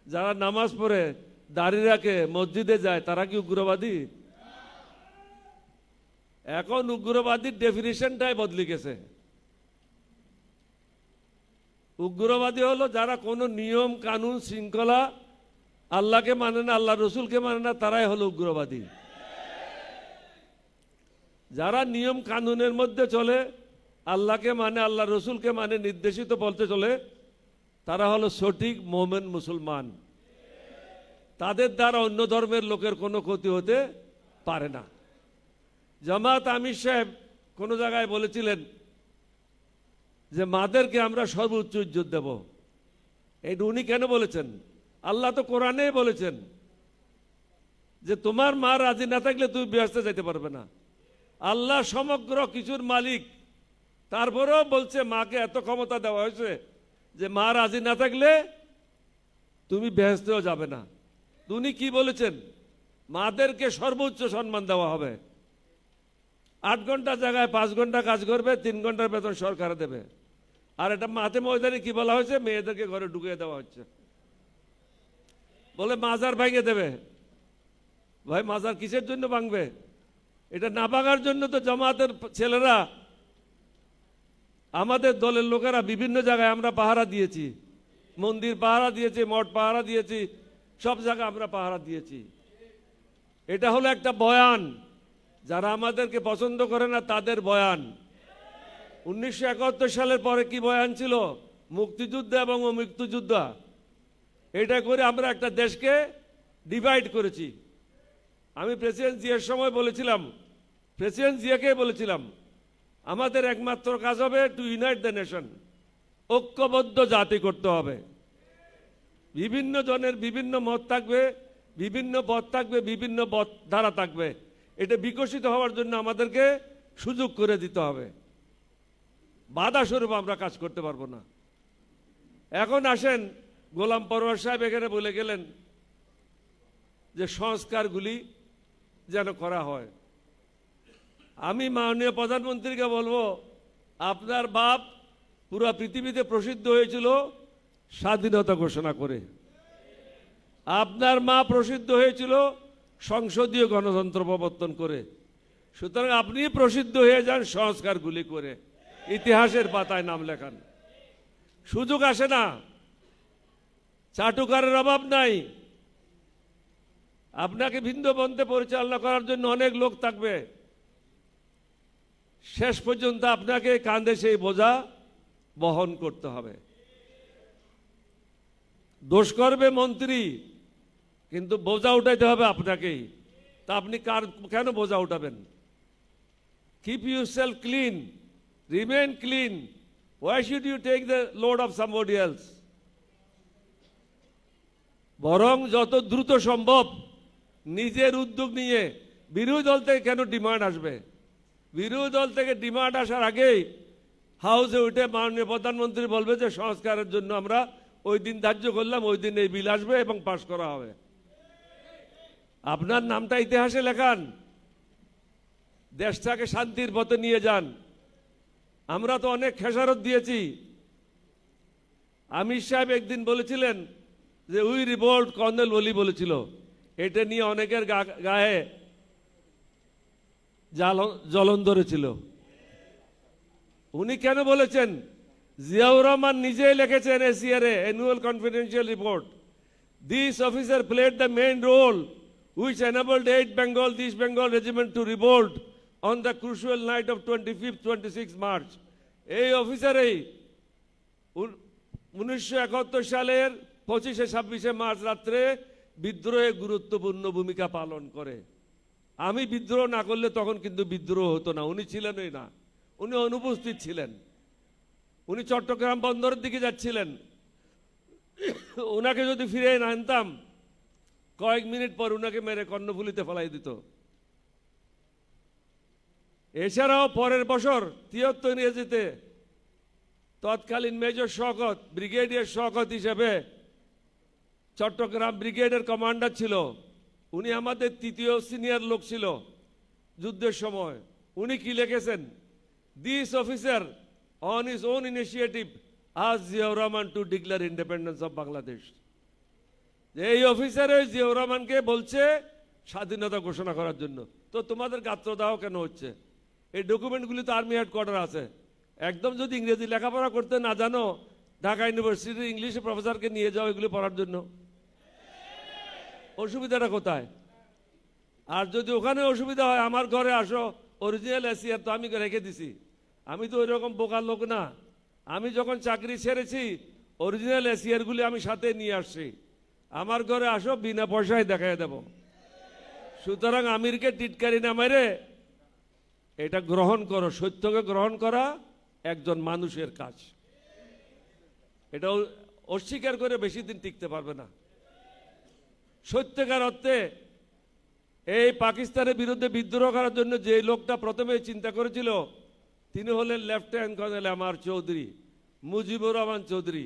Speaker 6: যারা নামাজ পড়ে দাড়ি রাখে মসজিদে যায় তারা কি উগ্রবাদী? এখন উগ্রবাদীর ডেফিনিশনটাই বদলে গেছে। উগ্রবাদী হলো যারা কোনো নিয়ম কানুন শৃঙ্খলা আল্লাহকে মানে না, আল্লাহ রসুলকে মানে না, তারাই হলো উগ্রবাদী। যারা নিয়ম কানুনের মধ্যে চলে, আল্লাহকে মানে, আল্লাহ রসুলকে মানে, নির্দেশিত বলতে চলে, তারা হলো সঠিক মোমেন মুসলমান। তাদের দ্বারা অন্য ধর্মের লোকের কোনো ক্ষতি হতে পারে না। জামাত আমির সাহেব কোনো জায়গায় বলেছিলেন যে মাদেরকে আমরা সর্বোচ্চ ইজ্জত দেব। এটা উনি কেন বলেছেন? আল্লাহ তো কোরআনে বলেছেন যে তোমার মা রাজি না থাকলে তুমি বেহেশতে যেতে পারবে না। আল্লাহ সমগ্র কিছুর মালিক, তারপরেও বলছে মাকে এত ক্ষমতা দেওয়া হয়েছে যে মা রাজি না থাকলে তুমি বেহেশতেও যাবে না। উনি কি বলেছেন? মাদেরকে সর্বোচ্চ সম্মান দেওয়া হবে। 8 ঘন্টা জায়গায় 5 ঘন্টা কাজ করবে, 3 ঘন্টার বেতন সরকার দেবে। আর এটা মাঠে ময়দানে কি বলা হয়েছে? মেয়েদেরকে ঘরে ঢুকিয়ে দেওয়া হচ্ছে। বলে মাজার ভাঙিয়ে দেবে। ভাই মাজার কিসের জন্য ভাঙবে? এটা না ভাঙার জন্য তো জামাতের ছেলেরা, আমাদের দলের লোকেরা বিভিন্ন জায়গায় আমরা পাহারা দিয়েছি। মন্দির পাহারা দিয়েছি, মঠ পাহারা দিয়েছি, সব জায়গায় আমরা পাহারা দিয়েছি। এটা হলো একটা বয়ান, যারা আমাদেরকে পছন্দ করে না তাদের বয়ান। 1971 সালের পরে কি বয়ান ছিল? মুক্তিযুদ্ধ এবং অমুক্তিযুদ্ধ। এটা করে আমরা একটা দেশকে ডিভাইড করেছি। আমি প্রেসিডেন্ট জিয়ার সময় বলেছিলাম, প্রেসিডেন্ট জিয়াকে বলেছিলাম, আমাদের একমাত্র কাজ হবে টু ইউনাইট দ্য নেশন, ঐক্যবদ্ধ জাতি করতে হবে। বিভিন্ন জনের বিভিন্ন মত থাকবে, বিভিন্ন পথ থাকবে, বিভিন্ন ধারা থাকবে। এটা বিকশিত হওয়ার জন্য আমাদেরকে সুযোগ করে দিতে হবে। বাধা স্বরূপ আমরা কাজ করতে পারবো না। এখন আসেন, গোলাম পরোয়ার সাহেব এখানে বলে গেলেন যে সংস্কারগুলি যেন করা হয়। আমি মাননীয় প্রধানমন্ত্রীকে বলবো, আপনার বাপ পুরো পৃথিবীতে প্রসিদ্ধ হয়েছিল স্বাধীনতা ঘোষণা করে, আপনার মা প্রসিদ্ধ হয়েছিল সংসদীয় গণতন্ত্র প্রবর্তন করে। সুতরাং আপনি প্রসিদ্ধ হয়ে যান সংস্কারগুলি করে, ইতিহাসের পাতায় নাম লেখান। সুযোগ আসে না, চাটুকারের অভাব নাই। আপনাকে ভিন্ন পন্থে পরিচালনা করার জন্য অনেক লোক থাকবে। শেষ পর্যন্ত আপনাকে কাঁধে সেই বোঝা বহন করতে হবে। দোষ করবে মন্ত্রী, কিন্তু বোঝা উঠাইতে হবে আপনাকেই। তা আপনি কেন বোঝা উঠাবেন? Keep yourself clean, remain clean. Why should you take the load of somebody else? বরং যত দ্রুত সম্ভব নিজের উদ্যোগ নিয়ে, বিরোধী দল থেকে কেন ডিমান্ড আসবে? বিরোধী দল থেকে ডিমান্ড আসার আগেই হাউসে উঠে মাননীয় প্রধানমন্ত্রী বলবে যে সংস্কারের জন্য আমরা ওই দিন ধার্য করলাম, ওই দিন এই বিল আসবে এবং পাশ করা হবে। আপনার নামটা ইতিহাসে লেখান, দেশটাকে শান্তির পথে নিয়ে যান। আমরা তো অনেক খেসারত দিয়েছি। আমির সাহেব একদিন বলেছিলেন যে উই রিভোল্ট, কর্নেল ওলি বলেছিল। এটা নিয়ে অনেকের গায়ে জ্বলন ধরেছিল। উনি কেন বলেছেন? জিয়াউর রহমান নিজেই লিখেছেন এসিআরে annual confidential report, this officer played the main role which enabled 8 Bengal, East Bengal regiment to revolt on the crucial night of 25th, 26th March. এই অফিসারেই 1971 সালের 25-26 মার্চ রাত্রে বিদ্রোহে গুরুত্বপূর্ণ ভূমিকা পালন করে। আমি বিদ্রোহ না করলে তখন কিন্তু বিদ্রোহ হতো না। উনি ছিলেনই না, উনি অনুপস্থিত ছিলেন। উনি চট্টগ্রাম বন্দরের দিকে যাচ্ছিলেন। ওনাকে যদি ফিরে না আনতাম, কয়েক মিনিট পর উনাকে মেরে কর্ণফুলিতে ফেলাই দিত। এছাড়াও পরের বছর 73 ইংরেজিতে তৎকালীন মেজর শওকত ব্রিগেডিয়ার শওকত হিসেবে চট্টগ্রাম ব্রিগেডের কমান্ডার ছিল। উনি আমাদের তৃতীয় সিনিয়র লোক ছিল যুদ্ধের সময়। উনি কি লিখেছেন, this officer on his own initiative আজ Ziaur Rahman to declare independence of Bangladesh. এই অফিসার জিয়াউর রহমানকে বলছে স্বাধীনতা ঘোষণা করার জন্য। তো তোমাদের গাত্রদাহ কেন হচ্ছে? এই ডকুমেন্টগুলি তো আর্মি হেডকোয়ার্টার আছে। একদম যদি ইংরেজি লেখাপড়া করতে না জানো, ঢাকা ইউনিভার্সিটির ইংলিশ প্রফেসরকে নিয়ে যাও এগুলি পড়ার জন্য। অসুবিধাটা কোথায়? আর যদি ওখানে অসুবিধা হয়, আমার ঘরে আসো, অরিজিনাল এসিআর তো আমি রেখে দিছি। আমি তো ওই রকম বোকার লোক না। আমি যখন চাকরি ছেড়েছি অরিজিনাল এসিআরগুলি আমি সাথে নিয়ে আসছি। আমার ঘরে আসো, বিনা পয়সায় দেখাই দেব। সুতরাং আমিরকে টিটকারি না মেরে এটা গ্রহণ করো। সত্যকে গ্রহণ করা একজন মানুষের কাজ। এটা অস্বীকার করে বেশি দিন টিকতে পারবে না। সত্যকার অর্থে এই পাকিস্তানের বিরুদ্ধে বিদ্রোহ করার জন্য যে লোকটা প্রথমে চিন্তা করেছিল তিনি হলেন lieutenant colonel M R. Chowdhury, Mujibur Rahman Chowdhury.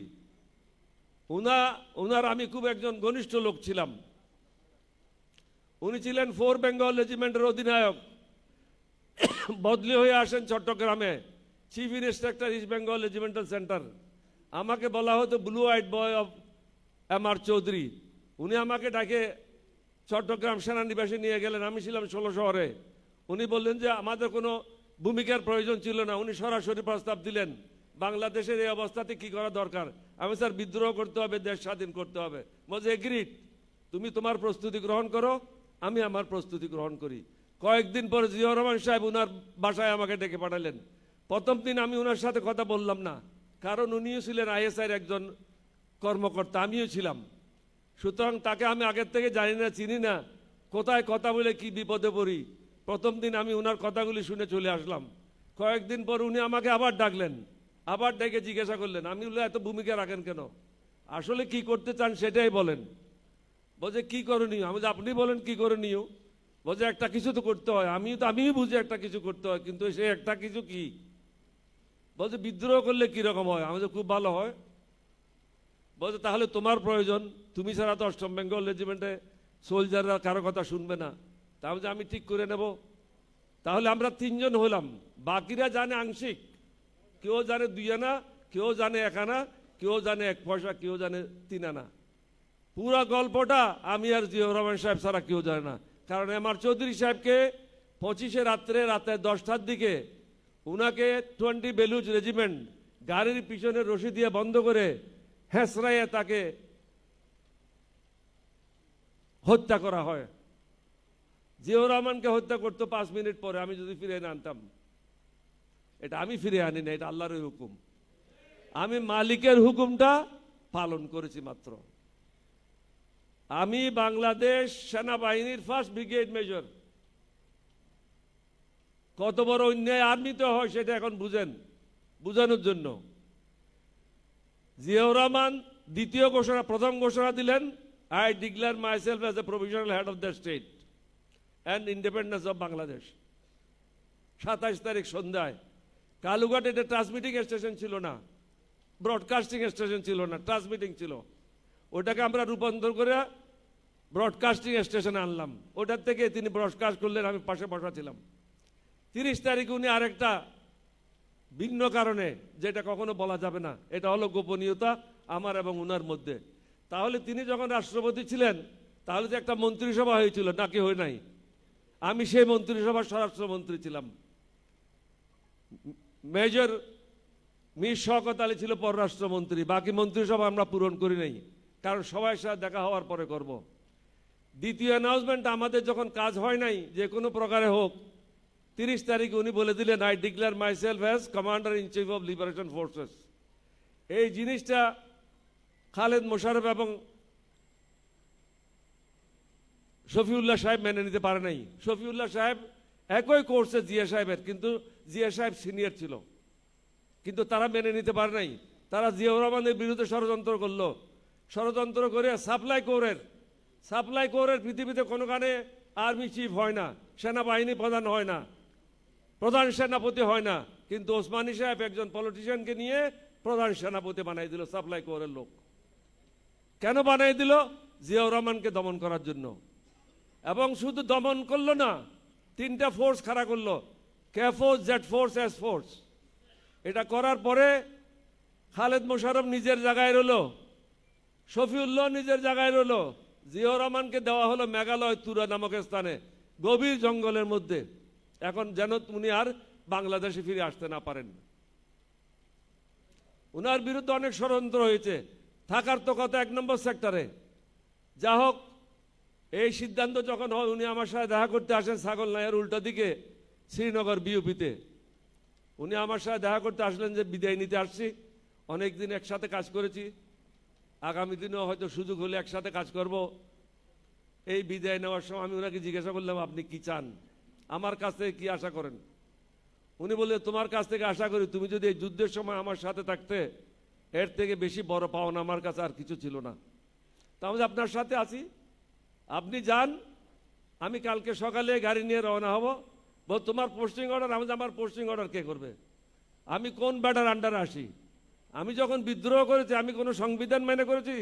Speaker 6: উনার আমি খুব একজন ঘনিষ্ঠ লোক ছিলাম। উনি ছিলেন 4 বেঙ্গল রেজিমেন্টের অধিনায়ক। বদলি হয়ে আসেন চট্টগ্রামে, chief instructor east Bengal regimental centre. আমাকে বলা হতো blue white boy of M R. Chowdhury. উনি আমাকে ডাকে চট্টগ্রাম সেনানিবাসে নিয়ে গেলেন। আমি ছিলাম 16 শহরে। উনি বললেন যে আমাদের কোনো ভূমিকার প্রয়োজন ছিল না। উনি সরাসরি প্রস্তাব দিলেন বাংলাদেশের এই অবস্থাতে কি করা দরকার। আমি স্যার বিদ্রোহ করতে হবে, দেশ স্বাধীন করতে হবে। বলছে এগ্রিড, তুমি তোমার প্রস্তুতি গ্রহণ করো, আমি আমার প্রস্তুতি গ্রহণ করি। কয়েকদিন পরে জিয়াউর রহমান সাহেব উনার বাসায় আমাকে ডেকে পাঠালেন। প্রথম দিন আমি ওনার সাথে কথা বললাম না, কারণ উনিও ছিলেন আইএসআইয়ের একজন কর্মকর্তা, আমিও ছিলাম। সুতরাং তাকে আমি আগের থেকে জানি না, চিনি না, কোথায় কথা বলে কি বিপদে পড়ি। প্রথম দিন আমি ওনার কথাগুলি শুনে চলে আসলাম। কয়েকদিন পর উনি আমাকে আবার ডাকলেন, আবার ডেকে জিজ্ঞাসা করলেন, আমি বললাম এত ভূমিকা রাখেন কেন, আসলে কি করতে চান সেটাই বলেন। বলছে কি করণীয়? আমি আপনি বলেন কি করণীয়। বলছে একটা কিছু তো করতে হয়। আমিও বুঝি একটা কিছু করতে হয়, কিন্তু সে একটা কিছু কি? বলছে বিদ্রোহ করলে কিরকম হয়? আমি খুব ভালো হয়। বলছে তাহলে তোমার প্রয়োজন, তুমি ছাড়া তো 8ম বেঙ্গল রেজিমেন্টে সোলজাররা কারো কথা শুনবে না। তাহলে আমি ঠিক করে নেব। তাহলে আমরা 3 জন হলাম, বাকিরা জানে আংশিক। কেউ জানে 2 আনা, কেউ জানে 1 আনা, কেউ জানে 1 পয়সা, কেউ জানে 3 আনা। পুরা গল্পটা আমি আর জিয়াউর রহমান সাহেব ছাড়া কেউ জানে না। কারণ এম.আর. চৌধুরী সাহেবকে 25 রাতে 10টার দিকে উনাকে 20 বেলুচ রেজিমেন্ট গাড়ির পিছনে রশি দিয়ে বন্ধ করে হেসরাইয়ে তাকে হত্যা করা হয়। জিয়াউর রহমানকে হত্যা করতো 5 মিনিট পরে আমি যদি ফিরে এনে আনতাম। এটা আমি ফিরে আনি না, এটা আল্লাহর হুকুম। আমি মালিকের হুকুমটা পালন করেছি মাত্র। আমি বাংলাদেশ সেনাবাহিনীর 1st ব্রিগেড মেজর। কত বড় অন্যায় আর্মিতে হয় সেটা এখন বুঝেন, বুঝানোর জন্য। জিয়াউর রহমান দ্বিতীয় ঘোষণা, প্রথম ঘোষণা দিলেন, I declare myself as a provisional head of the state and independence of Bangladesh. 27 তারিখ সন্ধ্যায় কালুঘাট, এটা ট্রান্সমিটিং স্টেশন ছিল না, ব্রডকাস্টিং স্টেশন ছিল না, ট্রান্সমিটিং ছিল। ওটাকে আমরা রূপান্তর করে ব্রডকাস্টিং স্টেশনে আনলাম। ওটার থেকে তিনি ব্রডকাস্ট করলেন, আমি পাশে বসা ছিলাম। 30 তারিখে উনি আরেকটা ভিন্ন কারণে, যেটা কখনো বলা যাবে না, এটা হলো গোপনীয়তা আমার এবং উনার মধ্যে। তাহলে তিনি যখন রাষ্ট্রপতি ছিলেন তাহলে যে একটা মন্ত্রিসভা হয়েছিল, নাকি হয় নাই? আমি সেই মন্ত্রিসভার স্বরাষ্ট্রমন্ত্রী ছিলাম। মেজর মীর শওকত আলী ছিল পররাষ্ট্রমন্ত্রী। বাকি মন্ত্রিসভা আমরা পূরণ করি নাই, কারণ সবার সাথে দেখা হওয়ার পরে করব। দ্বিতীয় অ্যানাউন্সমেন্ট আমাদের যখন কাজ হয় নাই যে কোনো প্রকারে হোক, 30 তারিখে উনি বলে দিলেন, I declare myself as commander in chief of liberation forces. এই জিনিসটা খালেদ মোশাররফ এবং শফিউল্লাহ সাহেব মেনে নিতে পারে নাই। শফিউল্লাহ সাহেব একই কোর্সে জিয়া সাহেবের, কিন্তু জিয়া সাহেব সিনিয়র ছিল, কিন্তু তারা মেনে নিতে পারে নাই। তারা জিয়াউর রহমানের বিরুদ্ধে ষড়যন্ত্র করলো। ষড়যন্ত্র করে সাপ্লাই কোরের পৃথিবীতে কোনোখানে আর্মি চিফ হয় না, সেনাবাহিনী প্রধান হয় না। প্রধান সেনাপতি হয় না, কিন্তু ওসমানী সাহেব একজন পলিটিশিয়ানকে নিয়ে প্রধান সেনাপতি বানাই দিল, সাপ্লাই কোরের লোক। কেন বানাই দিল? জিয়াউর রহমানকে দমন করার জন্য। এবং শুধু দমন করলো না, 3টা ফোর্স খাড়া করলো, K force, Z force, S force. এটা করার পরে খালেদ মোশাররফ নিজের জায়গায় রইল, শফিউল্লাহ নিজের জায়গায় রইল, জিয়াউর রহমানকে দেওয়া হলো মেঘালয় তুরা নামক স্থানে, গভীর জঙ্গলের মধ্যে। এখন যেন উনি আর বাংলাদেশে ফিরে আসতে না পারেন। উনার বিরুদ্ধে অনেক ষড়যন্ত্র হয়েছে, থাকার তো কথা 1 নম্বর সেক্টরে। যা হোক, এই সিদ্ধান্ত যখন হয়, উনি আমার সাথে দেখা করতে আসেন ছাগল নাইয়ের উল্টো দিকে শ্রীনগর বিউপিতে। উনি আমার সাথে দেখা করতে আসলেন যে বিদায় নিতে আসছি, অনেক দিন একসাথে কাজ করেছি, আগামী দিনেও হয়তো সুযোগ হলে একসাথে কাজ করব। এই বিদায় নেওয়ার সময় আমি ওনাকে জিজ্ঞাসা করলাম, আপনি কি চান, আমার কাছ থেকে কি আশা করেন? উনি বললেন, তোমার কাছ থেকে আশা করি তুমি যদি এই যুদ্ধের সময় আমার সাথে থাকতে, এর থেকে বেশি বড় পাওনা আমার কাছে আর কিছু ছিল না। তাহলে আপনার সাথে আছি, আপনি যান, আমি কালকে সকালে গাড়ি নিয়ে রওনা হব। বল, তোমার পোস্টিং অর্ডার? আমি, আমার পোস্টিং অর্ডার কে করবে? আমি কোন ব্যাটার আন্ডারে আসি? আমি যখন বিদ্রোহ করেছি, আমি কোনো সংবিধান মেনে করেছি?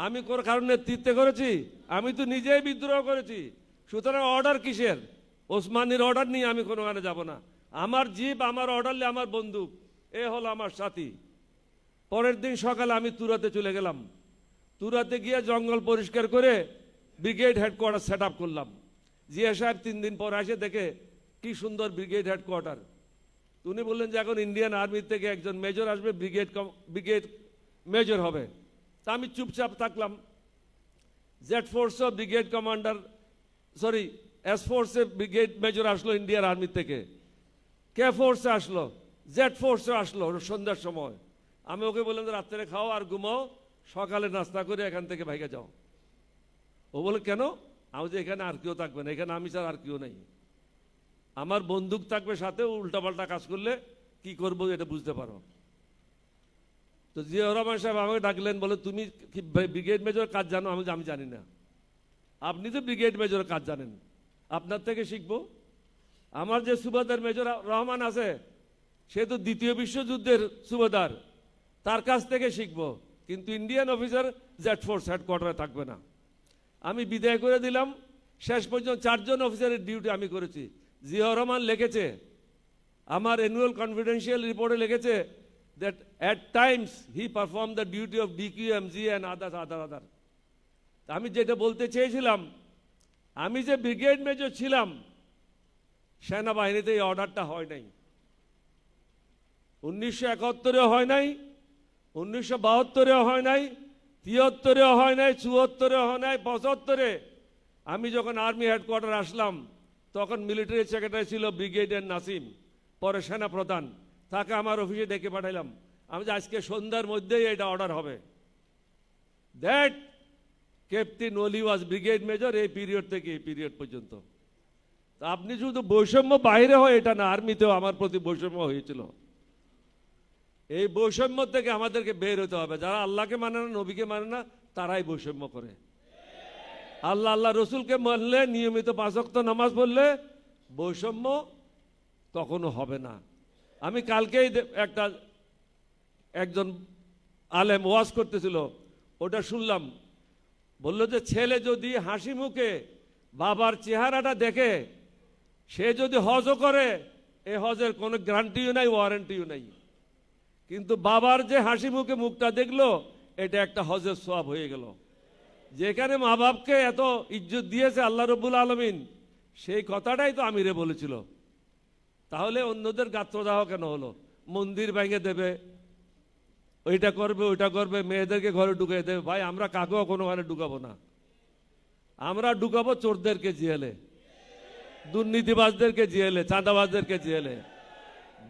Speaker 6: আমি কোন কারণ নেতৃত্বে করেছি? আমি তো নিজেই বিদ্রোহ করেছি। সুতরাং অর্ডার কিসের? ওসমানীর অর্ডার নিয়ে আমি কোনোখানে যাব না। আমার জিপ, আমার অর্ডারলে আমার বন্দুক, এ হলো আমার সাথী। পরের দিন সকালে আমি তুরাতে চলে গেলাম। তুরাতে গিয়ে জঙ্গল পরিষ্কার করে ব্রিগেড হেডকোয়ার্টার সেট আপ করলাম। জিয়া সাহেব 3 দিন পর এসে দেখে কি সুন্দর ব্রিগেড হেডকোয়ার্টার। উনি বললেন যে এখন ইন্ডিয়ান আর্মির থেকে একজন মেজর আসবে, ব্রিগেড মেজর হবে। তা আমি চুপচাপ থাকলাম। জেড ফোর্সও ব্রিগেড কমান্ডার, সরি এস ফোর্সে ব্রিগেড মেজর আসলো ইন্ডিয়ান আর্মির থেকে, কে ফোর্সে আসলো, জেড ফোর্সে আসলো সন্ধ্যার সময়। আমি ওকে বললাম যে রাত্রে খাও আর ঘুমাও, সকালে নাস্তা করে এখান থেকে ভাইগে যাও। ও বলে কেন? আমি যে এখানে আর কেউ থাকবে না, এখানে আমি ছাড়া আর কেউ নেই, আমার বন্দুক থাকবে সাথে, উল্টাপাল্টা কাজ করলে কি করবো এটা বুঝতে পারো। তো জিয়াউর রহমান সাহেব আমাকে ডাকলেন, বলে তুমি কি ব্রিগেড মেজর কাজ জানো? আমি জানি না। আপনি তো ব্রিগেড মেজর কাজ জানেন, আপনার থেকে শিখবো। আমার যে সুবেদার মেজর রহমান আছে, সে তো 2য় বিশ্বযুদ্ধের সুবেদার, তার কাছ থেকে শিখবো। কিন্তু ইন্ডিয়ান অফিসার জেড ফোর্স হেডকোয়ার্টারে থাকবে না। আমি বিদায় করে দিলাম। শেষ পর্যন্ত 4 জন অফিসারের ডিউটি আমি করেছি। জিয়াউর রহমান লিখেছে, আমার অ্যানুয়াল কনফিডেন্সিয়াল রিপোর্টে লিখেছে that at times he performed the duty of DQMG and other. আমি যেটা বলতে চেয়েছিলাম, আমি যে ব্রিগেড মেজর ছিলাম, সেনাবাহিনীতে এই অর্ডারটা হয় নাই। 1971-এও হয় নাই, 1972-এও হয় নাই, 73-এও হয় নাই, 74-এও হয় নাই, 75-এ আমি যখন আর্মি হেডকোয়ার্টার আসলাম, তখন মিলিটারি সেক্রেটারি ছিল ব্রিগেডিয়ার নাসিম, পরে সেনা প্রধান। তাকে আমার অফিসে ডেকে পাঠাইলাম, আমি যে আজকে সন্ধ্যার মধ্যেই এটা অর্ডার হবে। দ্যাট ক্যাপ্টেন ওলি ওয়াজ ব্রিগেড মেজর এই পিরিয়ড থেকে এই পিরিয়ড পর্যন্ত। আপনি শুধু বৈষম্য বাইরে হয় এটা না, আর্মিতেও আমার প্রতি বৈষম্য হয়েছিল। এই বৈষম্য থেকে আমাদেরকে বের হতে হবে। যারা আল্লাহকে মানে না, নবীকে মানে না, তারাই বৈষম্য করে। আল্লাহ রসুলকে মানলে, নিয়মিত 5 ওয়াক্ত নামাজ পড়লে বৈষম্য কখনো হবে না। আমি কালকেই একজন আলেম ওয়াজ করতেছিল, ওটা শুনলাম। বলল যে ছেলে যদি হাসি মুখে বাবার চেহারাটা দেখে, সে যদি হজও করে, এ হজের কোনো গ্যারান্টিও নাই, ওয়ারেন্টিও নাই। কিন্তু বাবার যে হাসি মুখে মুখটা দেখলো, এটা একটা হজের সওয়াব হয়ে গেল। যেখানে মা বাপকে এত ইজ্জত দিয়েছে আল্লাহ রব্বুল আলামিন, সেই কথাটাই তো আমিরে বলেছিল। তাহলে অন্যদের গাত্রদাহ কেন হলো? মন্দির ভেঙে দেবে, ওইটা করবে, ওইটা করবে, মেয়েদেরকে ঘরে ঢুকিয়ে দেবে। ভাই, আমরা কাকেও কোনোখানে ঢুকাবো না। আমরা ঢুকাবো চোরদেরকে জেলে, দুর্নীতিবাজদেরকে জেলে, চাঁদাবাজদেরকে জেলে।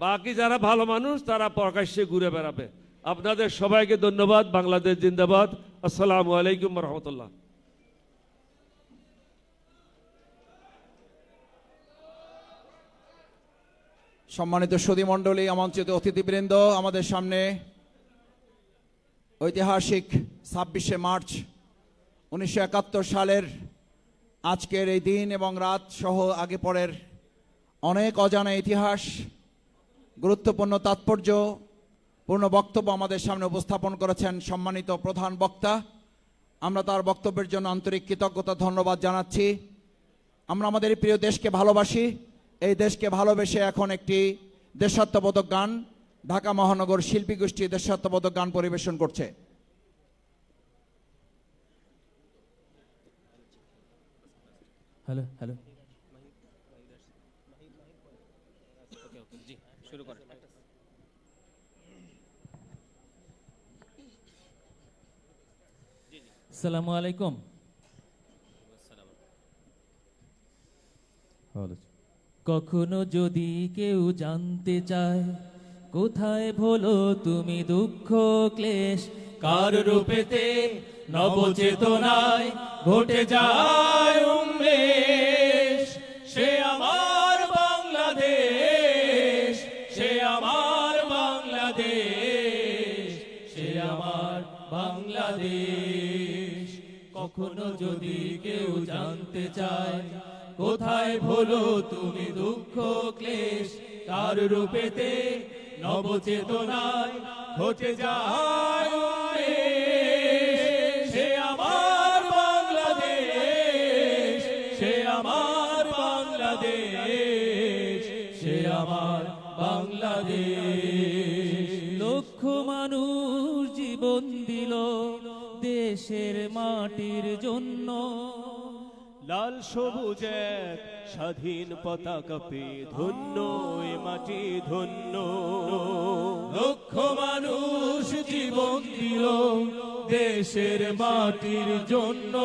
Speaker 6: বাকি যারা ভালো মানুষ তারা প্রকাশ্যে ঘুরে বেড়াবে। আপনাদের সবাইকে ধন্যবাদ। বাংলাদেশ জিন্দাবাদ। আসসালামু আলাইকুম রহমতুল্লাহ।
Speaker 3: সম্মানিত সুধীমণ্ডলী, আমন্ত্রিত অতিথিবৃন্দ, আমাদের সামনে ঐতিহাসিক 26শে মার্চ 1971 সালের আজকের এই দিন এবং রাত সহ আগে পরের অনেক অজানা ইতিহাস, গুরুত্বপূর্ণ তাৎপর্যপূর্ণ বক্তব্য আমাদের সামনে উপস্থাপন করেছেন সম্মানিত প্রধান বক্তা। আমরা তার বক্তব্যের জন্য আন্তরিক কৃতজ্ঞতা ধন্যবাদ জানাচ্ছি। আমরা আমাদের এই প্রিয় দেশকে ভালোবাসি। এই দেশকে ভালোবেসে এখন একটি দেশাত্মবোধক গান ঢাকা মহানগর শিল্পী গোষ্ঠী দেশাত্মবোধক গান পরিবেশন করছে।
Speaker 2: হ্যালো হ্যালো আসসালামু আলাইকুম। কখনো যদি কেউ জানতে চায় কোথায় ভোলো তুমি দুঃখ ক্লেশ,
Speaker 1: কার রূপেতে নবচেতনায় ঘটে যায় উন্মেষ, সে আমার বাংলাদেশ, সে আমার বাংলাদেশ, সে আমার বাংলাদেশ। কখনো যদি কেউ জানতে চায় কোথায় ভোলো তুমি দুঃখ ক্লেশ, কার রূপেতে নবচেতনায় ঘটে যায় উন্মেষ, সে আমার বাংলাদেশ, সে আমার বাংলাদেশ, সে আমার বাংলাদেশ।
Speaker 2: লক্ষ মানুষ জীবন দিল দেশের মাটির জন্য,
Speaker 1: লাল সবুজ এক স্বাধীন পতাকা পেয়ে ধন্য এ মাটি ধন্য। লক্ষ মানুষ জীবন দিল দেশের মাটির জন্য,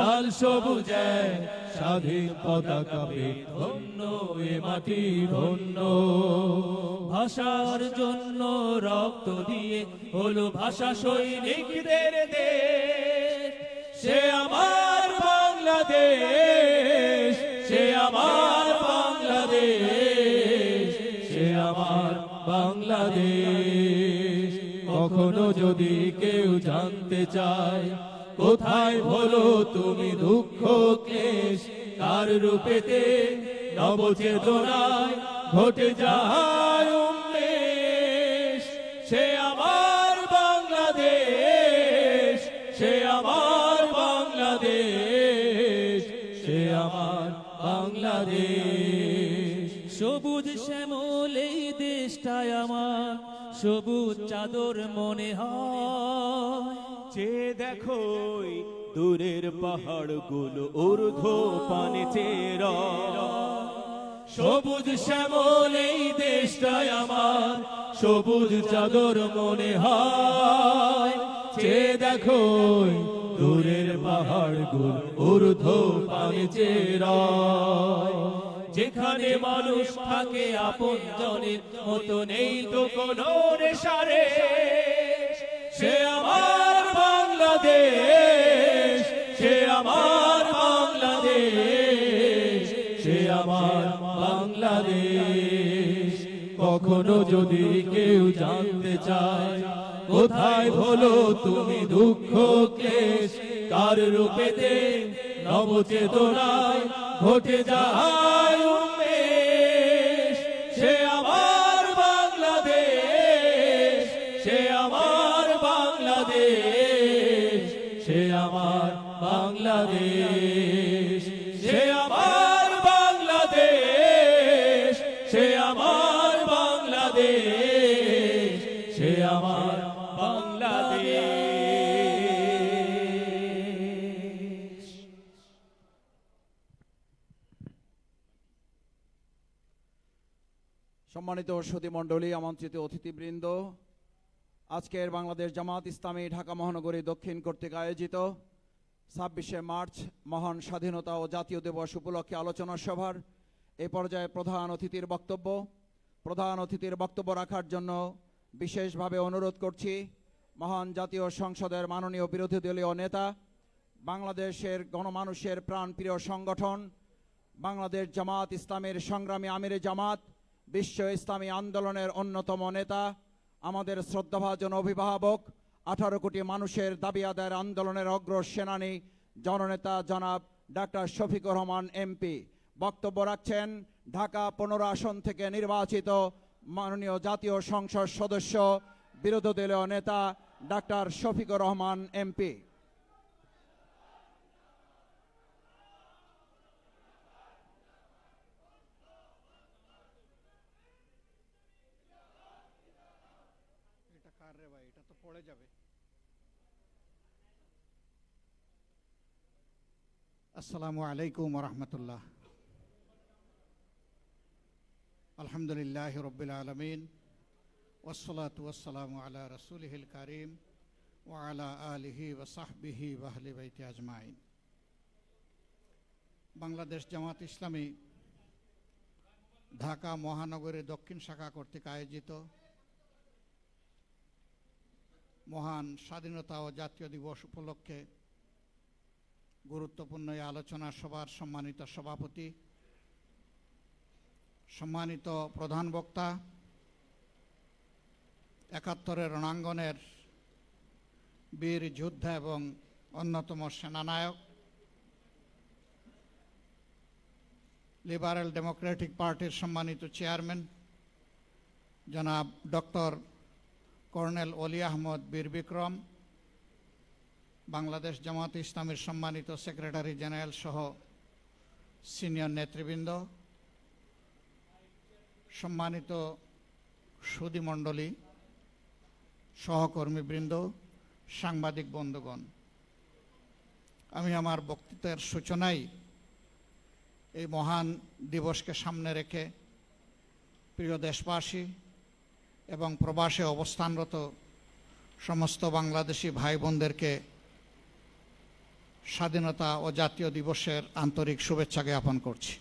Speaker 1: লাল সবুজ এক স্বাধীন পতাকা পেয়ে ধন্য এ মাটি ধন্য।
Speaker 2: ভাষার জন্য রক্ত দিয়ে
Speaker 1: হলো ভাষা সৈনিকদের দেশ, সে আমার বাংলাদেশ, সে আমার বাংলাদেশ, সে আমার বাংলাদেশ। কখনো যদি কেউ জানতে চায় কোথায় ভোলো তুমি দুঃখ ক্লেশ, কার রূপেতে নবচেতনায় ঘটে যায় উন্মেষ, সে আমার বাংলাদেশ, সে আমার বাংলাদেশ, সে আমার বাংলাদেশ।
Speaker 2: সবুজ শ্যামল এই দেশটাই আমার, সবুজ চাদর মনে হয়।
Speaker 1: যে দেখো দূরের পাহাড় গুলো ঊর্ধ্ব পানে চেরা, সবুজ শ্যামল এই দেশটাই আমার, সবুজ চাদর মনে হয়। যে দেখো দূরের পাহাড় গুলো ঊর্ধ্ব পানে চেরা, যেখানে মানুষ থাকে আপন জনের মতো, নেই তো কোনো রেশারে, সে আমার বাংলাদেশ, সে আমার বাংলাদেশ, সে আমার বাংলাদেশ। কখনো যদি কেউ জানতে চায় কোথায় ভোলো তুমি দুঃখ ক্লেশ, কার রূপেতে নবচেতনায় ঘটে যায় উন্মেষ, সে আমার বাংলাদেশ, সে আমার বাংলাদেশ, সে আমার বাংলাদেশ, সে আমার বাংলাদেশ, সে আমার বাংলাদেশ, সে আমার বাংলাদেশ।
Speaker 3: সম্মানিত সুধীমণ্ডলী, আমন্ত্রিত অতিথিবৃন্দ, আজকের বাংলাদেশ জামাত ইসলামী ঢাকা মহানগরী দক্ষিণ কর্তৃক আয়োজিত 26শে মার্চ মহান স্বাধীনতা ও জাতীয় দিবস উপলক্ষে আলোচনা সভার এই পর্যায়ে প্রধান অতিথির বক্তব্য রাখার জন্য বিশেষভাবে অনুরোধ করছি মহান জাতীয় সংসদের মাননীয় বিরোধী দলীয় নেতা, বাংলাদেশের গণমানুষের প্রাণপ্রিয় সংগঠন বাংলাদেশ জামাত ইসলামের সংগ্রামী আমিরে জামাত, বিশ্ব ইসলামী আন্দোলনের অন্যতম নেতা, আমাদের শ্রদ্ধাভাজন অভিভাবক, 18 কোটি মানুষের দাবি আদায়ের আন্দোলনের অগ্র সেনানী জননেতা জনাব ডাক্তার শফিকুর রহমান এমপি। বক্তব্য রাখছেন ঢাকা 15 আসন থেকে নির্বাচিত মাননীয় জাতীয় সংসদ সদস্য বিরোধী দলীয় নেতা ডাক্তার শফিকুর রহমান এমপি।
Speaker 7: এটা কার রে ভাই, এটা তো পড়ে যাবে। আসসালামু আলাইকুম ওয়া রাহমাতুল্লাহ। আলহামদুলিল্লাহি রাব্বিল আলামিন ওয়াসসালাতু ওয়াসসালামু আলা রাসূলিহিল কারীম ওয়া আলা আলিহি ওয়া সাহবিহি ওয়া আহলি বাইতি আজমাইন। বাংলাদেশ জামাত ইসলামী ঢাকা মহানগরীর দক্ষিণ শাখা কর্তৃক আয়োজিত মহান স্বাধীনতা ও জাতীয় দিবস উপলক্ষে গুরুত্বপূর্ণ এই আলোচনা সভার সম্মানিত সভাপতি, সম্মানিত প্রধান বক্তা, ৭১-এর রণাঙ্গনের বীর যোদ্ধা এবং অন্যতম সেনানায়ক, লিবারেল ডেমোক্রেটিক পার্টির সম্মানিত চেয়ারম্যান জনাব ডক্টর কর্নেল অলি আহমদ বীর বিক্রম, বাংলাদেশ জামাত ইসলামীর সম্মানিত সেক্রেটারি জেনারেল সহ সিনিয়র নেতৃবৃন্দ, সম্মানিত সুধীমণ্ডলী, সহকর্মীবৃন্দ, সাংবাদিক বন্ধুগণ, আমি আমার বক্তৃতার সূচনায় এই মহান দিবসকে সামনে রেখে প্রিয় দেশবাসী এবং প্রবাসে অবস্থানরত সমস্ত বাংলাদেশি ভাই বোনদেরকে স্বাধীনতা ও জাতীয় দিবসের আন্তরিক শুভেচ্ছা জ্ঞাপন করছি।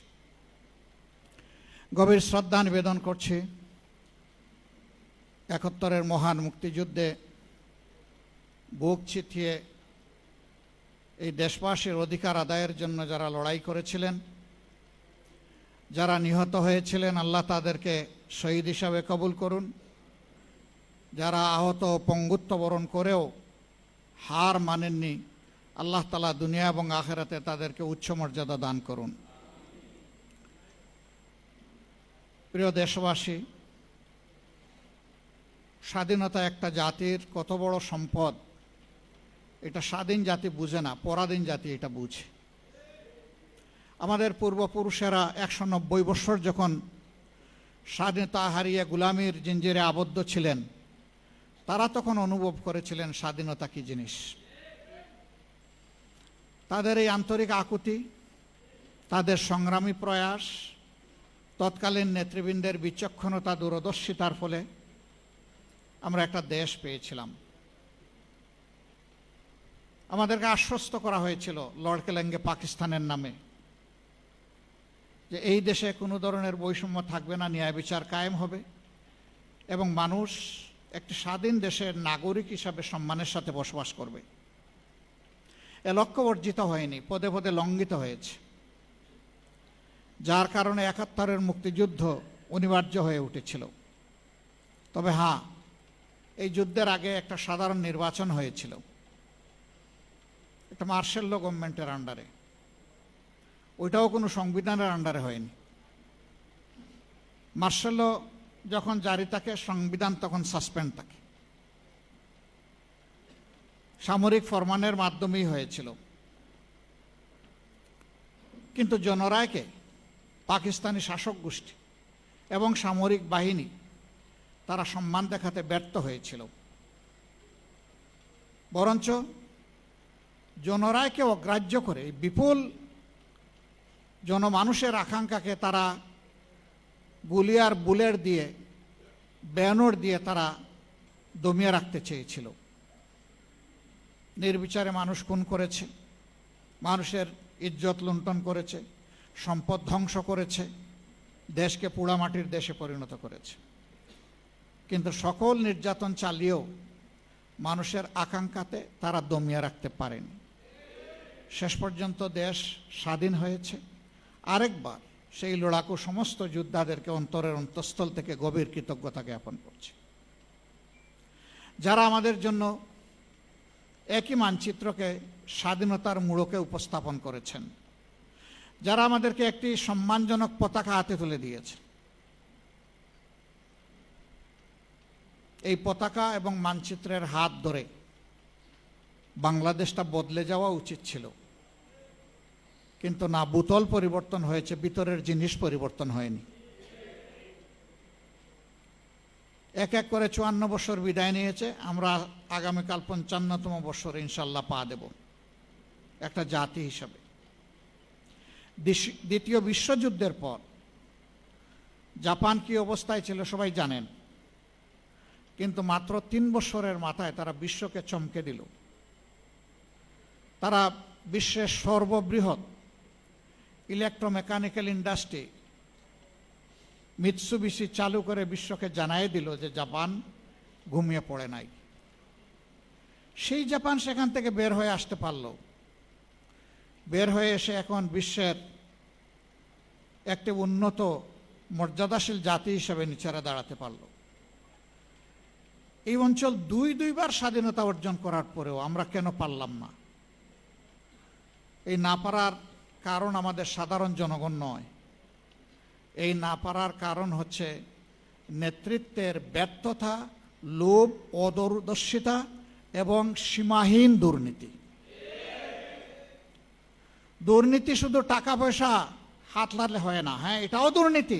Speaker 7: গভীর শ্রদ্ধা নিবেদন করছি ৭১-এর মহান মুক্তিযুদ্ধে বুক চিতিয়ে এই দেশবাসীর অধিকার আদায়ের জন্য যারা লড়াই করেছিলেন, যারা নিহত হয়েছিলেন, আল্লাহ তাদেরকে শহীদ হিসাবে কবুল করুন। যারা আহত পঙ্গুত্ব বরণ করেও হার মানেননি, আল্লাহ তাআলা দুনিয়া এবং আখিরাতে তাদেরকে উচ্চ মর্যাদা দান করুন। প্রিয় দেশবাসী, স্বাধীনতা একটা জাতির কত বড় সম্পদ এটা স্বাধীন জাতি বুঝে না, পরাধীন জাতি এটা বুঝে। আমাদের পূর্বপুরুষেরা ১৯০ বছর যখন স্বাধীনতা হারিয়ে গোলামির জিঞ্জিরে আবদ্ধ ছিলেন, তারা তখন অনুভব করেছিলেন স্বাধীনতা কী জিনিস। তাদের এই আন্তরিক আকুতি, তাদের সংগ্রামী প্রয়াস, তৎকালীন নেতৃবৃন্দের বিচক্ষণতা, দূরদর্শিতার ফলে আমরা একটা দেশ পেয়েছিলাম। আমাদেরকে আশ্বস্ত করা হয়েছিল লর্ড কেলেঙ্গে পাকিস্তানের নামে যে এই দেশে কোনো ধরনের বৈষম্য থাকবে না, ন্যায় বিচার কায়েম হবে এবং মানুষ একটি স্বাধীন দেশের নাগরিক হিসাবে সম্মানের সাথে বসবাস করবে। এ লক্ষ্য অর্জিত হয়নি, পদে পদে লঙ্ঘিত হয়েছে, যার কারণে ৭১-এর মুক্তিযুদ্ধ অনিবার্য হয়ে উঠেছিল। তবে হ্যাঁ, এই যুদ্ধের আগে একটা সাধারণ নির্বাচন হয়েছিল, একটা মার্শাল ল গভর্নমেন্টের আন্ডারে। ওইটাও কোনো সংবিধানের আন্ডারে হয়নি। মার্শাল ল যখন জারি থাকে, সংবিধান তখন সাসপেন্ড থাকে। সামরিক ফরমানের মাধ্যমেই হয়েছিল। কিন্তু জনরায়কে পাকিস্তানি শাসক গোষ্ঠী এবং সামরিক বাহিনী তারা সম্মান দেখাতে ব্যর্থ হয়েছিল। বরঞ্চ জনরায়কে অগ্রাহ্য করে বিপুল জনমানুষের আকাঙ্ক্ষাকে তারা গুলি আর বুলেট দিয়ে, ব্যানর দিয়ে তারা দমিয়ে রাখতে চেয়েছিল। নির্বিচারে মানুষ খুন করেছে, মানুষের ইজ্জত লুণ্ঠন করেছে, সম্পদ ধ্বংস করেছে, দেশকে পোড়ামাটির দেশে পরিণত করেছে। কিন্তু সকল নির্যাতন চালিয়েও মানুষের আকাঙ্ক্ষাতে তারা দমিয়ে রাখতে পারেনি। শেষ পর্যন্ত দেশ স্বাধীন হয়েছে। আরেকবার সেই লড়াকু সমস্ত যোদ্ধাদেরকে অন্তরের অন্তঃস্থল থেকে গভীর কৃতজ্ঞতা জ্ঞাপন করছে, যারা আমাদের জন্য একই মানচিত্রকে স্বাধীনতার মূলকে উপস্থাপন করেছেন। যারা আমাদেরকে একটি সম্মানজনক পতাকা হাতে তুলে দিয়েছে। এই পতাকা এবং মানচিত্রের হাত ধরে বাংলাদেশটা বদলে যাওয়া উচিত ছিল, কিন্তু না, বোতল পরিবর্তন হয়েছে, ভিতরের জিনিস পরিবর্তন হয়নি। এক এক করে 54 বছর বিদায় নিয়েছে, আমরা আগামীকাল 55তম বছর ইনশাল্লাহ পা দেব একটা জাতি হিসাবে। দ্বিতীয় বিশ্বযুদ্ধের পর জাপান কি অবস্থায় ছিল সবাই জানেন, কিন্তু মাত্র 3 বছরের মাথায় তারা বিশ্বকে চমকে দিল। তারা বিশ্বের সর্ববৃহৎ ইলেকট্রোমেকানিক্যাল ইন্ডাস্ট্রি মিৎসুবিশি চালু করে বিশ্বকে জানাই দিল যে জাপান ঘুমিয়ে পড়ে নাই। সেই জাপান সেখান থেকে বের হয়ে আসতে পারল, বের হয়ে এসে এখন বিশ্বের একটি উন্নত মর্যাদাশীল জাতি হিসেবে নিচেরা দাঁড়াতে পারল। এই অঞ্চল দুইবার স্বাধীনতা অর্জন করার পরেও আমরা কেন পারলাম না? এই না পারার কারণ আমাদের সাধারণ জনগণ নয়, এই না পারার কারণ হচ্ছে নেতৃত্বের ব্যর্থতা, লোভ, অদূরদর্শিতা এবং সীমাহীন দুর্নীতি। দুর্নীতি শুধু টাকা পয়সা হাত লাগলে হয় না, হ্যাঁ এটাও দুর্নীতি।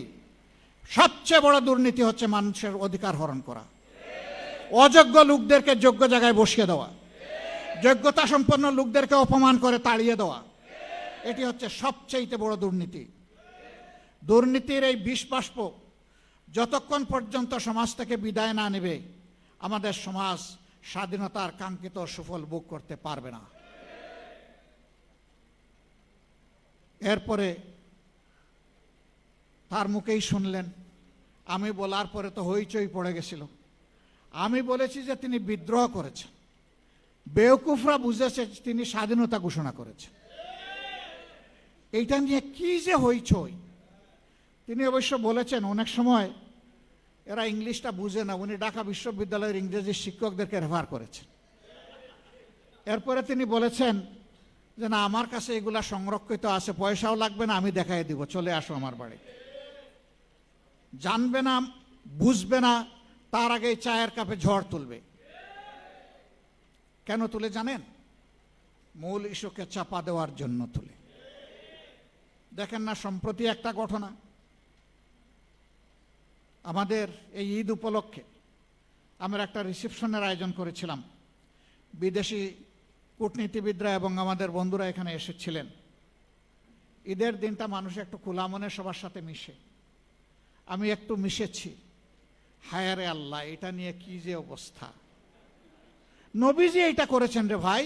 Speaker 7: সবচেয়ে বড় দুর্নীতি হচ্ছে মানুষের অধিকার হরণ করা, অযোগ্য লোকদেরকে যোগ্য জায়গায় বসিয়ে দেওয়া, যোগ্যতা সম্পন্ন লোকদেরকে অপমান করে তাড়িয়ে দেওয়া, এটি হচ্ছে সবচেয়ে বড় দুর্নীতি। দুর্নীতির এই বিষ বাষ্প যতক্ষণ পর্যন্ত সমাজ থেকে বিদায় না নেবে, আমাদের সমাজ স্বাধীনতার কাঙ্ক্ষিত সুফল ভোগ করতে পারবে না। এরপরে তার মুখেই শুনলেন, আমি বলার পরে তো হইচই পড়ে গেছিল। আমি বলেছি যে তিনি বিদ্রোহ করেছেন, বেওকুফরা বুঝেছে তিনি স্বাধীনতা ঘোষণা করেছেন। এইটা নিয়ে কি যে হইচই। তিনি অবশ্য বলেছেন অনেক সময় এরা ইংলিশটা বুঝে না, উনি ঢাকা বিশ্ববিদ্যালয়ের ইংরেজি শিক্ষকদেরকে রেফার করেছেন। এরপরে তিনি বলেছেন যে না, আমার কাছে এগুলা সংরক্ষিত আছে, পয়সাও লাগবে না, আমি দেখাই দিব, চলে আসো আমার বাড়ি। জানবে না, বুঝবে না, তার আগে চায়ের কাপে ঝড় তুলবে। কেন তুলে জানেন? মূল ইস্যুকে চাপা দেওয়ার জন্য তুলে। দেখেন না, সম্প্রতি একটা ঘটনা, আমাদের এই ঈদ উপলক্ষে আমরা একটা রিসেপশনের আয়োজন করেছিলাম। বিদেশি কূটনীতিবিদরা এবং আমাদের বন্ধুরা এখানে এসেছিলেন। ঈদের দিনটা মানুষ একটু খোলা মনে সবার সাথে মিশে, আমি একটু মিশেছি। হায়ারে আল্লাহ, এটা নিয়ে কি যে অবস্থা। নবীজি এটা করেছেন রে ভাই,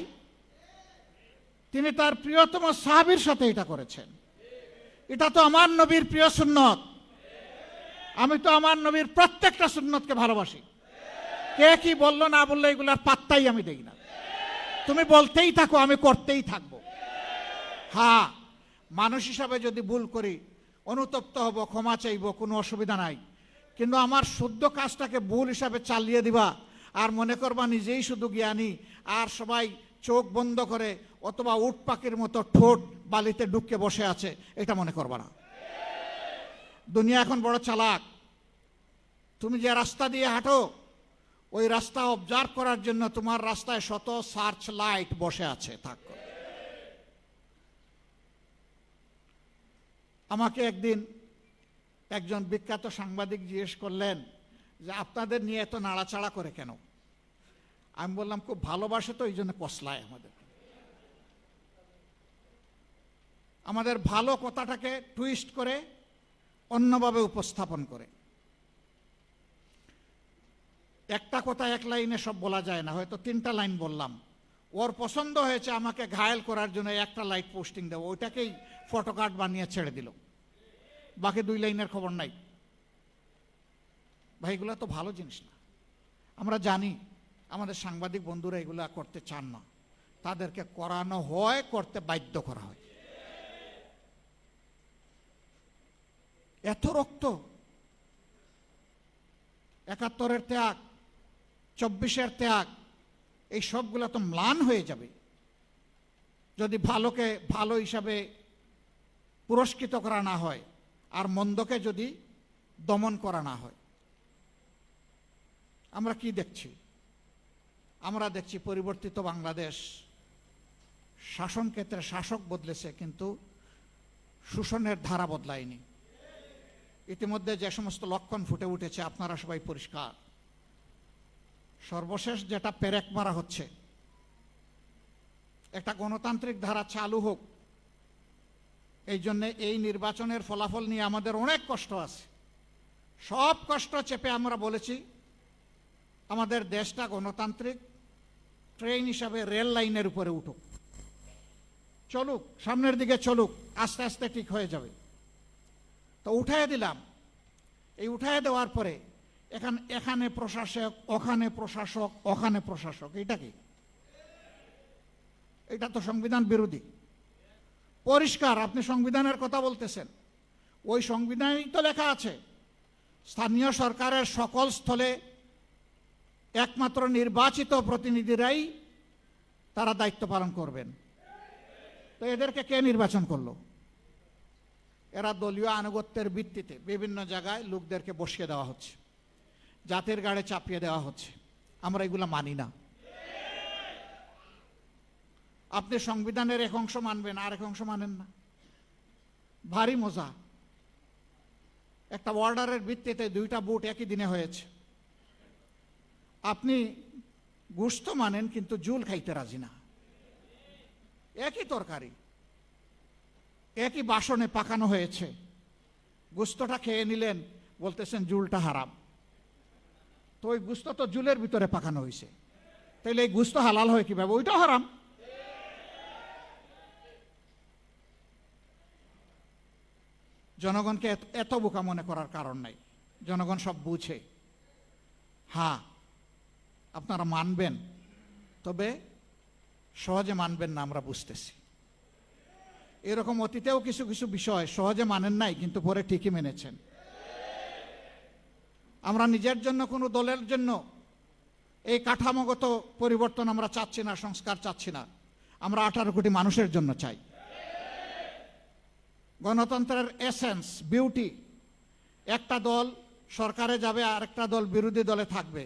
Speaker 7: তিনি তার প্রিয়তম সাহাবীর সাথে এটা করেছেন। এটা তো আমার নবীর প্রিয় সুন্নত। আমি তো আমার নবীর প্রত্যেকটা সুন্নতকে ভালোবাসি। কে কি বললো না বললো এগুলার পাত্তাই আমি দেই না। তুমি বলতেই থাকো, আমি করতেই থাকবো। হ্যাঁ, মানুষ হিসাবে যদি ভুল করি অনুতপ্ত হব, ক্ষমা চাইব, কোনো অসুবিধা নাই। কিন্তু আমার শুদ্ধ কাজটাকে ভুল হিসাবে চালিয়ে দিবা আর মনে করবা নিজেই শুধু জ্ঞানী, আর সবাই চোখ বন্ধ করে অথবা উট পাখির মতো ঠোঁট বালিতে ঢুকে বসে আছে, এটা মনে করবা না। দুনিয়া এখন বড় চালাক। তুমি যে রাস্তা দিয়ে হাঁটো, ওই রাস্তা অবজার্ভ করার জন্য তোমার রাস্তায় শত সার্চ লাইট বসে আছে। থাক। আমাকে একদিন একজন বিখ্যাত সাংবাদিক জিজ্ঞেস করলেন যে আপনাদের নিয়ে এত নাড়াচাড়া করে কেন? আমি বললাম খুব ভালোবাসে তো, এই জন্য কসলায় আমাদের ভালো কথাটাকে টুইস্ট করে অন্যভাবে উপস্থাপন করে। একটা কথা এক লাইনে সব বলা যায় না, হয়তো 3টা লাইন বললাম। ওর পছন্দ হয়েছে আমাকে ঘায়েল করার জন্য একটা লাইট পোস্টিং দেবো, ওইটাকেই ফটোকার্ড বানিয়ে ছেড়ে দিল, বাকি 2 লাইনের খবর নাই। ভাই, এগুলো তো ভালো জিনিস না। আমরা জানি আমাদের সাংবাদিক বন্ধুরা এগুলা করতে চান না, তাদেরকে করানো হয়, করতে বাধ্য করা হয়। এত রক্ত, 71-এর ত্যাগ, 24-এর ত্যাগ, এই সবগুলো তো ম্লান হয়ে যাবে যদি ভালোকে ভালো হিসাবে পুরস্কৃত করা না হয়, আর মন্দকে যদি দমন করা না হয়। আমরা কি দেখছি? আমরা দেখছি পরিবর্তিত বাংলাদেশ। শাসন ক্ষেত্রে শাসক বদলেছে, কিন্তু শোষণের ধারা বদলায়নি। ইতিমধ্যে যে সমস্ত লক্ষণ ফুটে উঠেছে আপনারা সবাই পরিষ্কার। সর্বশেষ যেটা পেরেক মারা হচ্ছে, একটা গণতান্ত্রিক ধারা চালু হোক, এই জন্যে এই নির্বাচনের ফলাফল নিয়ে আমাদের অনেক কষ্ট আছে। সব কষ্ট চেপে আমরা বলেছি আমাদের দেশটা গণতান্ত্রিক ট্রেন হিসাবে রেল লাইনের উপরে উঠুক, চলুক, সামনের দিকে চলুক, আস্তে আস্তে ঠিক হয়ে যাবে। তো উঠায় দিলাম। এই উঠায় দেওয়ার পরে এখানে প্রশাসক, ওখানে প্রশাসক, ওখানে প্রশাসক, এটা কি? এটা তো সংবিধান বিরোধী। পরিষ্কার আপনি সংবিধানের কথা বলতেছেন, ওই সংবিধানেই তো লেখা আছে স্থানীয় সরকারের সকল স্থলে একমাত্র নির্বাচিত প্রতিনিধিরাই তারা দায়িত্ব পালন করবেন। তো এদেরকে কে নির্বাচন করলো? এরা দলীয় আনুগত্যের ভিত্তিতে বিভিন্ন জায়গায় লোকদেরকে বসিয়ে দেওয়া হচ্ছে, জাতির গাড়ে চাপিয়ে দেওয়া হচ্ছে। আমরা এগুলো মানি না। আপনি সংবিধানের এক অংশ মানবেন, আর এক অংশ মানেন না। ভারী মজা। একটা অর্ডারের ভিত্তিতে দুইটা ভোট একই দিনে হয়েছে। আপনি গোশত মানেন, কিন্তু জুল খাইতে রাজি না। একই তরকারি, একই বাসনে পাকানো হয়েছে, গোশতটা খেয়ে নিলেন, বলতেছেন জুলটা হারাম। তো ওই গোশত তো জুলের ভিতরে পাকানো হয়েছে, তাইলে এই গোশত হালাল হয় কিভাবে? ওইটাও হারাম। জনগণকে এত বোকা মনে করার কারণ নাই। জনগণ সব বুঝে। হ্যাঁ, আপনারা মানবেন, তবে সহজে মানবেন না, আমরা বুঝতেছি। এরকম অতীতেও কিছু কিছু বিষয় সহজে মানেন নাই, কিন্তু পরে ঠিকই মেনেছেন। আমরা নিজের জন্য, কোনো দলের জন্য এই কাঠামোগত পরিবর্তন আমরা চাচ্ছি না, সংস্কার চাচ্ছি না। আমরা 18 কোটি মানুষের জন্য চাই। গণতন্ত্রের এসেন্স, বিউটি, একটা দল সরকারে যাবে আর একটা দল বিরোধী দলে থাকবে,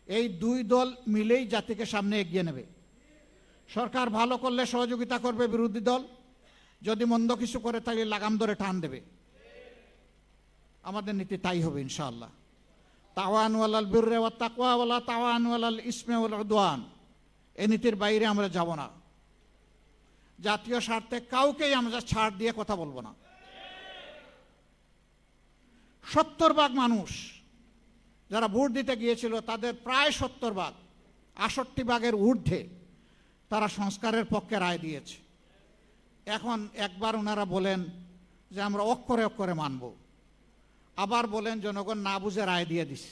Speaker 7: এই দুই দল মিলেই জাতিকে সামনে এগিয়ে নেবে। সরকার ভালো করলে সহযোগিতা করবে বিরোধী দল, যদি মন্দ কিছু করে তাহলে লাগাম ধরে টান দেবে। আমাদের নীতি তাই হবে ইনশাআল্লাহ। তাওয়ানু আলাল বিররি ওয়াত তাকওয়া ওয়ালা তাওয়ানু আলাল ইসমি ওয়াল উদওয়ান, এই নীতির বাইরে আমরা যাব না। জাতীয় স্বার্থে কাউকেই আমরা ছাড় দিয়ে কথা বলবো না। 70% মানুষ যারা ভোট দিতে গিয়েছিল, তাদের প্রায় 70%, 68% ঊর্ধ্বে তারা সংস্কারের পক্ষে রায় দিয়েছে। এখন একবার ওনারা বলেন যে আমরা অক্ষরে অক্ষরে মানব, আবার বলেন জনগণ না বুঝে রায় দিয়ে দিস।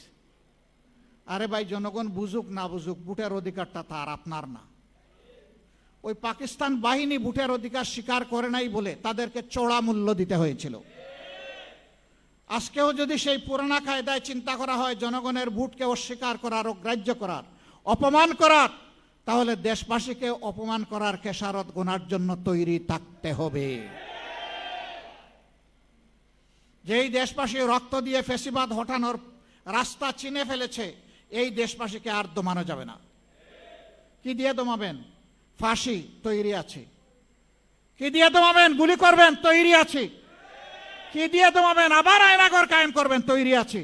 Speaker 7: আরে ভাই, জনগণ বুঝুক না বুঝুক, ভোটের অধিকারটা তার, আপনার না। ওই পাকিস্তান বাহিনী ভোটের অধিকার স্বীকার করে নাই বলে তাদেরকে চড়া মূল্য দিতে হয়েছিল। আজকেও যদি সেই পুরানা কায়দায় চিন্তা করা হয় জনগণের ভোটকে অস্বীকার করার, অগ্রাহ্য করার, অপমান করার, তাহলে দেশবাসীকে অপমান করার খেসারত গোনার জন্য তৈরি থাকতে হবে। যেই দেশবাসী রক্ত দিয়ে ফ্যাসিবাদ হটানোর রাস্তা চিনে ফেলেছে, এই দেশবাসীকে আর দমানো যাবে না। কি দিয়ে দমাবেন? ফাঁসি, তৈরি আছে। কি দিয়ে দমাবেন? গুলি করবেন, তৈরি আছে। কি দিয়ে দমাবেন? আবার আয়নাঘর কায়েম করবেন, তৈরি আছে।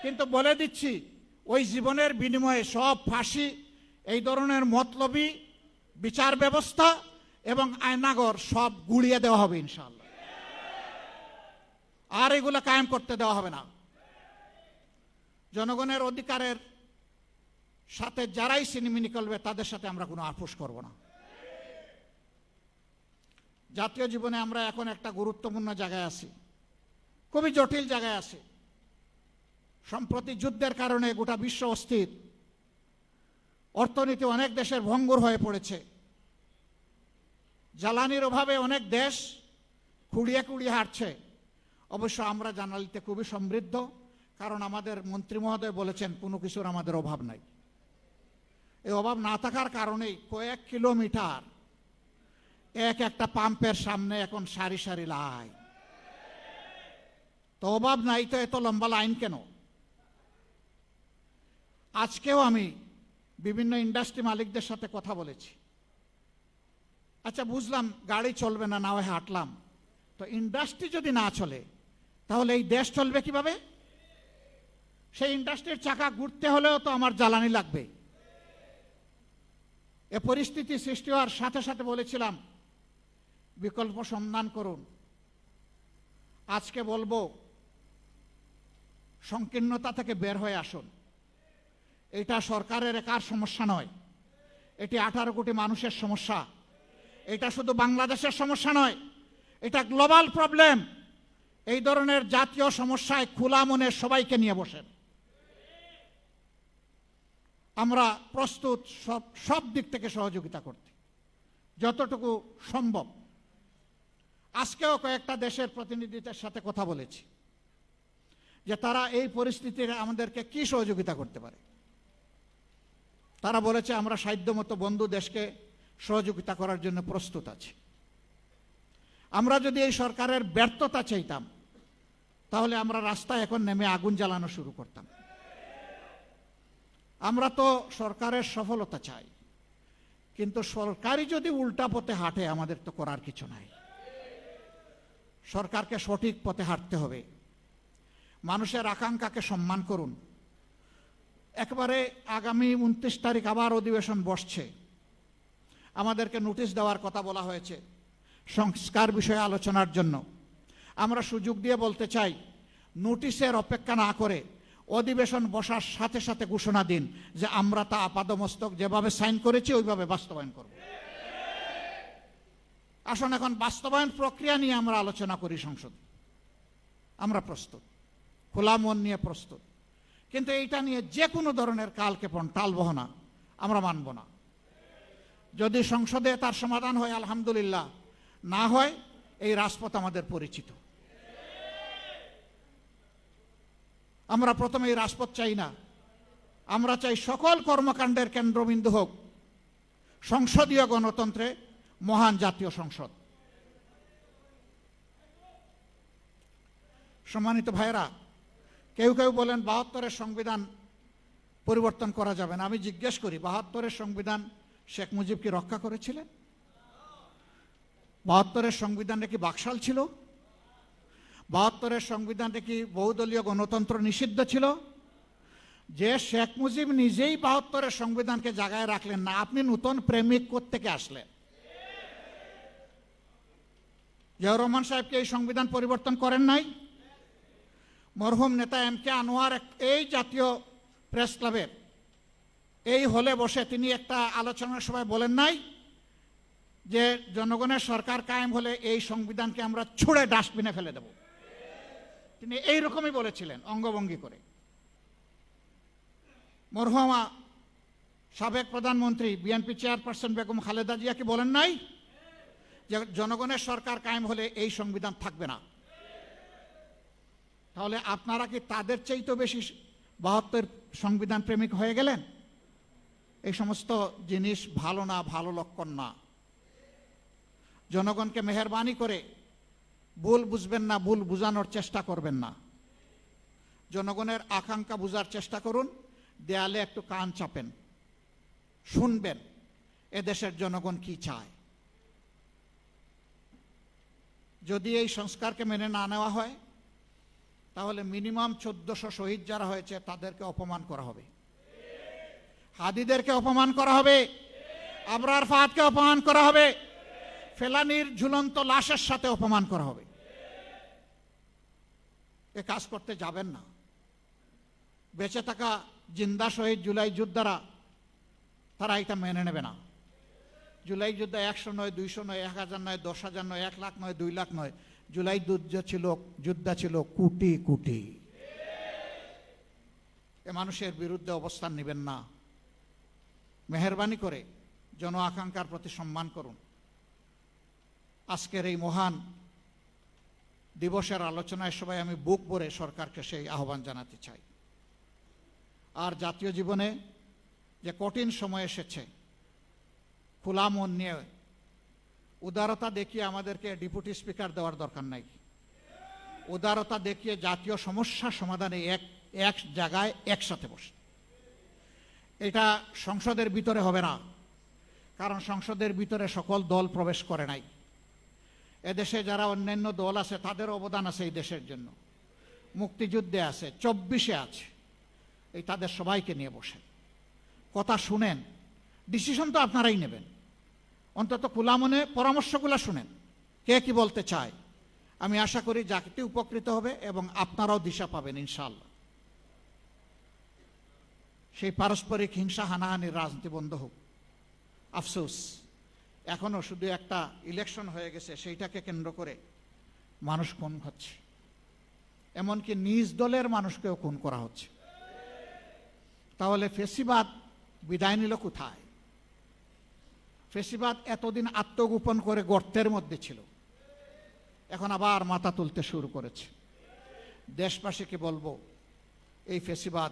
Speaker 7: কিন্তু বলে দিচ্ছি, ওই জীবনের বিনিময়ে সব ফাঁসি, এই ধরনের মতলবী বিচার ব্যবস্থা এবং আয়নাঘর সব গুড়িয়ে দেওয়া হবে ইনশাআল্লাহ। আর এগুলো কায়েম করতে দেওয়া হবে না। জনগণের অধিকারের সাথে যারাই সিনেমিনি করবে, তাদের সাথে আমরা কোনো আপোষ করব না। জাতীয় জীবনে আমরা এখন একটা গুরুত্বপূর্ণ জায়গায় আছি, খুবই জটিল জায়গায় আছি। সম্প্রতি যুদ্ধের কারণে গোটা বিশ্ব অস্থির, অর্থনীতি অনেক দেশের ভঙ্গুর হয়ে পড়েছে। জ্বালানির অভাবে অনেক দেশ খুঁড়িয়ে খুঁড়িয়ে হাঁটছে। অবশ্য আমরা জ্বালানিতে খুবই সমৃদ্ধ, কারণ আমাদের মন্ত্রী মহোদয় বলেছেন কোনো কিছুর আমাদের অভাব নাই। এই অভাব না থাকার কারণেই কয়েক কিলোমিটার এক একটা পাম্পের সামনে এখন সারি সারি লাইন। তো অভাব নাই তো এত লম্বা লাইন কেন? আজকেও আমি বিভিন্ন ইন্ডাস্ট্রি মালিকদের সাথে কথা বলেছি। আচ্ছা বুঝলাম গাড়ি চলবে না, না হয় হাঁটলাম, তো ইন্ডাস্ট্রি যদি না চলে তাহলে এই দেশ চলবে কিভাবে? সেই ইন্ডাস্ট্রির চাকা ঘুরতে হলেও তো আমার জ্বালানি লাগবে। এ পরিস্থিতি সৃষ্টি হওয়ার সাথে সাথে বলেছিলাম বিকল্প সন্ধান করুন। আজকে বলবো সংকীর্ণতা থেকে বের হয়ে আসুন। এটা সরকারের একার সমস্যা নয়, এটি 18 কোটি মানুষের সমস্যা। এটা শুধু বাংলাদেশের সমস্যা নয়, এটা গ্লোবাল প্রবলেম। এই ধরনের জাতীয় সমস্যায় খোলা মনে সবাইকে নিয়ে বসেন। আমরা প্রস্তুত সব দিক থেকে সহযোগিতা করতে, যতটুকু সম্ভব। আজকেও কয়েকটা দেশের প্রতিনিধিদের সাথে কথা বলেছি যে তারা এই পরিস্থিতিতে আমাদেরকে কি সহযোগিতা করতে পারে। তারা বলেছে আমরা সাধ্যমতো বন্ধু দেশকে সহযোগিতা করার জন্য প্রস্তুত আছি। আমরা যদি এই সরকারের ব্যর্থতা চাইতাম তাহলে আমরা রাস্তায় এখন নেমে আগুন জ্বালানো শুরু করতাম। আমরা তো সরকারের সফলতা চাই, কিন্তু সরকারই যদি উল্টা পথে হাঁটে আমাদের তো করার কিছু নাই। সরকারকে সঠিক পথে হাঁটতে হবে। মানুষের আকাঙ্ক্ষাকে সম্মান করুন। একবারে আগামী 29 তারিখ আবার অধিবেশন বসছে, আমাদেরকে নোটিশ দেওয়ার কথা বলা হয়েছে সংস্কার বিষয়ে আলোচনার জন্য। আমরা সুযোগ দিয়ে বলতে চাই, নোটিশের অপেক্ষা না করে অধিবেশন বসার সাথে সাথে ঘোষণা দিন যে আমরা তা আপাদমস্তক যেভাবে সাইন করেছি ওইভাবে বাস্তবায়ন করব। আসুন এখন বাস্তবায়ন প্রক্রিয়া নিয়ে আমরা আলোচনা করি সংসদে। আমরা প্রস্তুত, খোলা মন নিয়ে প্রস্তুত, কিন্তু এইটা নিয়ে যে কোনো ধরনের কালক্ষেপণ টালবাহানা আমরা মানব না। যদি সংসদে তার সমাধান হয় আলহামদুলিল্লাহ, না হয় এই রাজপথ আমাদের পরিচিত। আমরা প্রথমে এই রাজপথ চাই না, আমরা চাই সকল কর্মকাণ্ডের কেন্দ্রবিন্দু হোক সংসদীয় গণতন্ত্রে মহান জাতীয় সংসদ। সম্মানিত ভাইরা, কেউ কেউ বলেন 72-এর সংবিধান পরিবর্তন করা যাবে না। আমি জিজ্ঞেস করি, 72-এর সংবিধান শেখ মুজিব কি রক্ষা করেছিলেন? 72-এর সংবিধানটা কি বাকশাল ছিল? 72-এর সংবিধানটা কি বহুদলীয় গণতন্ত্র নিষিদ্ধ ছিল? যে শেখ মুজিব নিজেই 72-এর সংবিধানকে জায়গায় রাখলেন না, আপনি নতুন প্রেমিক কোত্থেকে আসলেন? জিয়াউর রহমান সাহেবকে এই সংবিধান পরিবর্তন করেন নাই? মরহুম নেতা এম.কে. আনোয়ার এই জাতীয় প্রেস ক্লাবের এই হলে বসে তিনি একটা আলোচনার সময় বলেন নাই যে জনগণের সরকার কায়েম হলে এই সংবিধানকে আমরা ছুঁড়ে ডাস্টবিনে ফেলে দেব? তিনি এইরকমই বলেছিলেন অঙ্গভঙ্গি করে। মরহুমা সাবেক প্রধানমন্ত্রী বিএনপি চেয়ারপারসন বেগম খালেদা জিয়া কি বলেন নাই যে জনগণের সরকার কায়েম হলে এই সংবিধান থাকবে না? তাহলে আপনারা কি তাদের চাইতেও বেশি 72 সংবিধান প্রেমিক হয়ে গেলেন? এই সমস্ত জিনিস ভালো না, ভালো লক্ষণ না। জনগণকে মেহেরবানি করে ভুল বুঝবেন না, ভুল বুঝানোর চেষ্টা করবেন না। জনগণের আকাঙ্ক্ষা বুঝার চেষ্টা করুন, দেয়ালে একটু কান চাপেন, শুনবেন এদেশের জনগণ কি চায়। যদি এই সংস্কারকে মেনে না নেওয়া হয় তাহলে মিনিমাম 1400 শহীদ যারা হয়েছে তাদেরকে অপমান করা হবে, হাদিদেরকে অপমান করা হবে, আবরার ফাহাদকে অপমান করা হবে, ফেলানির ঝুলন্ত লাশের সাথে অপমান করা হবে। এ কাজ করতে যাবেন না। বেঁচে থাকা জিন্দা শহীদ জুলাই যোদ্ধারা তারা এটা মেনে নেবে না। জুলাই যুদ্ধ 100 নয়, 200 নয়, 1000 নয়, 10,000 নয়, 1 লাখ নয়, 2 লাখ নয়, জুলাই যুদ্ধ ছিল কোটি কোটি। এ মানুষের বিরুদ্ধে অবস্থান নেবেন না। মেহেরবানি করে জন আকাঙ্ক্ষার প্রতি সম্মান করুন। আজকের এই মহান দিবসের আলোচনায় সবাই আমি বুক ভরে সরকারকে সেই আহ্বান জানাতে চাই। আর জাতীয় জীবনে যে কঠিন সময় এসেছে, খোলা মন নিয়ে উদারতা দেখিয়ে আমাদেরকে ডেপুটি স্পিকার দেওয়ার দরকার নাই। উদারতা দেখিয়ে জাতীয় সমস্যা সমাধানে এক জায়গায় একসাথে বসে। এটা সংসদের ভিতরে হবে না, কারণ সংসদের ভিতরে সকল দল প্রবেশ করে নাই। এদেশে যারা অন্যান্য দল আছে তাদের অবদান আছে এই দেশের জন্য, মুক্তিযুদ্ধে আছে, 24-এ আছে। এই তাদের সবাইকে নিয়ে বসে কথা শুনেন, ডিসিশন তো আপনারাই নেবেন, অন্তত খোলা মনে পরামর্শগুলো শুনেন কে কি বলতে চায়। আমি আশা করি জাতি উপকৃত হবে এবং আপনারাও দিশা পাবেন ইনশাআল্লাহ। সেই পারস্পরিক হিংসা হানাহানির রাজনীতি বন্ধ হোক। আফসোস এখনো শুধু একটা ইলেকশন হয়ে গেছে, সেইটাকে কেন্দ্র করে মানুষ খুন হচ্ছে, এমনকি নিজ দলের মানুষকেও খুন করা হচ্ছে। তাহলে ফেসিবাদ বিদায় নিল কোথায়? ফেসিবাদ এতদিন আত্মগোপন করে গর্তের মধ্যে ছিল, এখন আবার মাথা তুলতে শুরু করেছে। দেশবাসীকে বলবো, এই ফেসিবাদ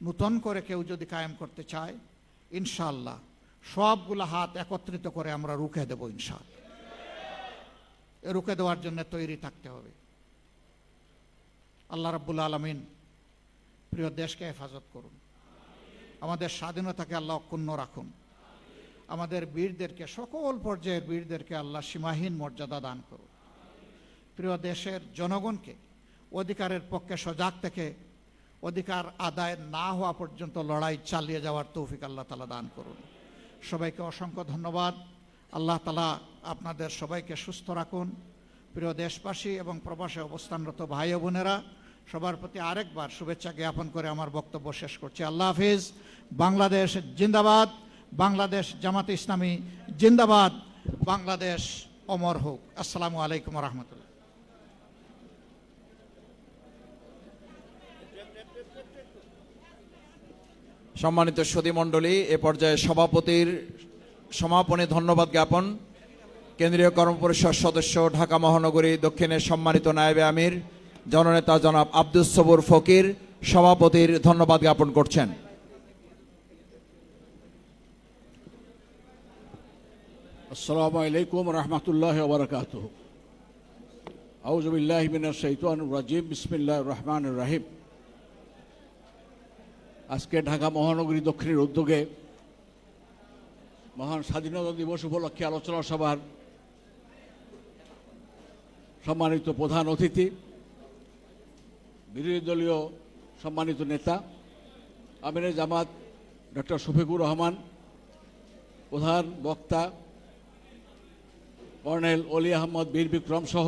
Speaker 7: নূতন করে কেউ যদি কায়েম করতে চায়, ইনশাআল্লাহ সবগুলো হাত একত্রিত করে আমরা রুখে দেব ইনশাআল্লাহ। রুখে দেওয়ার জন্য তৈরি থাকতে হবে। আল্লাহ রাব্বুল আলামিন প্রিয় দেশকে হেফাজত করুন, আমাদের স্বাধীনতাকে আল্লাহ অক্ষুণ্ণ রাখুন, আমাদের বীরদেরকে, সকল পর্যায়ের বীরদেরকে আল্লাহ সীমাহীন মর্যাদা দান করুন। প্রিয় দেশের জনগণকে অধিকারের পক্ষে সজাগ থেকে অধিকার আদায় না হওয়া পর্যন্ত লড়াই চালিয়ে যাওয়ার তৌফিক আল্লাহ তাআলা দান করুন। সবাইকে অসংখ্য ধন্যবাদ। আল্লাহ তাআলা আপনাদের সবাইকে সুস্থ রাখুন। প্রিয় দেশবাসী এবং প্রবাসে অবস্থানরত ভাই ও বোনেরা, সবার প্রতি আরেকবার শুভেচ্ছা জ্ঞাপন করে আমার বক্তব্য শেষ করছি। আল্লাহ হাফিজ। বাংলাদেশ জিন্দাবাদ, বাংলাদেশ জামাতে ইসলামী জিন্দাবাদ, বাংলাদেশ অমর হোক। আসসালামু আলাইকুম ওয়া রাহমাতুল্লাহ।
Speaker 3: সম্মানিত সুধী মণ্ডলী, এ পর্যায়ে সভাপতির সমাপনী ধন্যবাদ জ্ঞাপন কেন্দ্রীয় কর্মপরিষদ সদস্য, ঢাকা মহানগরী দক্ষিণের সম্মানিত নায়েবে আমির জননেতা জনাব আব্দুস সবুর ফকির সভাপতির ধন্যবাদ জ্ঞাপন করছেন।
Speaker 8: আসসালামু আলাইকুম রহমতুল্লাহ ওবরাকাতুহু। আউযু বিল্লাহি মিনাশ শাইতানির রাজিম। বিসমিল্লাহির রহমানির রহিম। আজকে ঢাকা মহানগরী দক্ষিণের উদ্যোগে মহান স্বাধীনতা দিবস উপলক্ষে আলোচনা সভার সম্মানিত প্রধান অতিথি, বিরোধী দলীয় সম্মানিত নেতা আমিরে জামাত ডক্টর শফিকুর রহমান, প্রধান বক্তা কর্নেল অলি আহমদ বীর বিক্রম সহ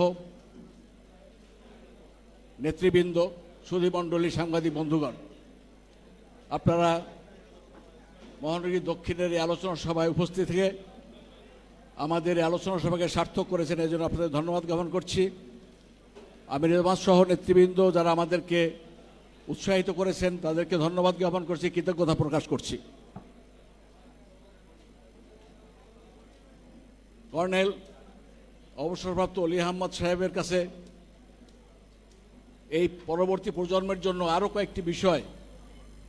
Speaker 8: নেতৃবৃন্দ, সুধীমণ্ডলী, সাংবাদিক বন্ধুগণ, আপনারা মহানগরী দক্ষিণের এই আলোচনা সভায় উপস্থিত থেকে আমাদের এই আলোচনা সভাকে সার্থক করেছেন, এই জন্য আপনাদের ধন্যবাদ জ্ঞাপন করছি। আমির জামাত সহ নেতৃবৃন্দ যারা আমাদেরকে উৎসাহিত করেছেন তাদেরকে ধন্যবাদ জ্ঞাপন করছি, কৃতজ্ঞতা প্রকাশ করছি। কর্নেল অবসরপ্রাপ্ত অলি আহমদ সাহেবের কাছে এই পরবর্তী প্রজন্মের জন্য আরও কয়েকটি বিষয়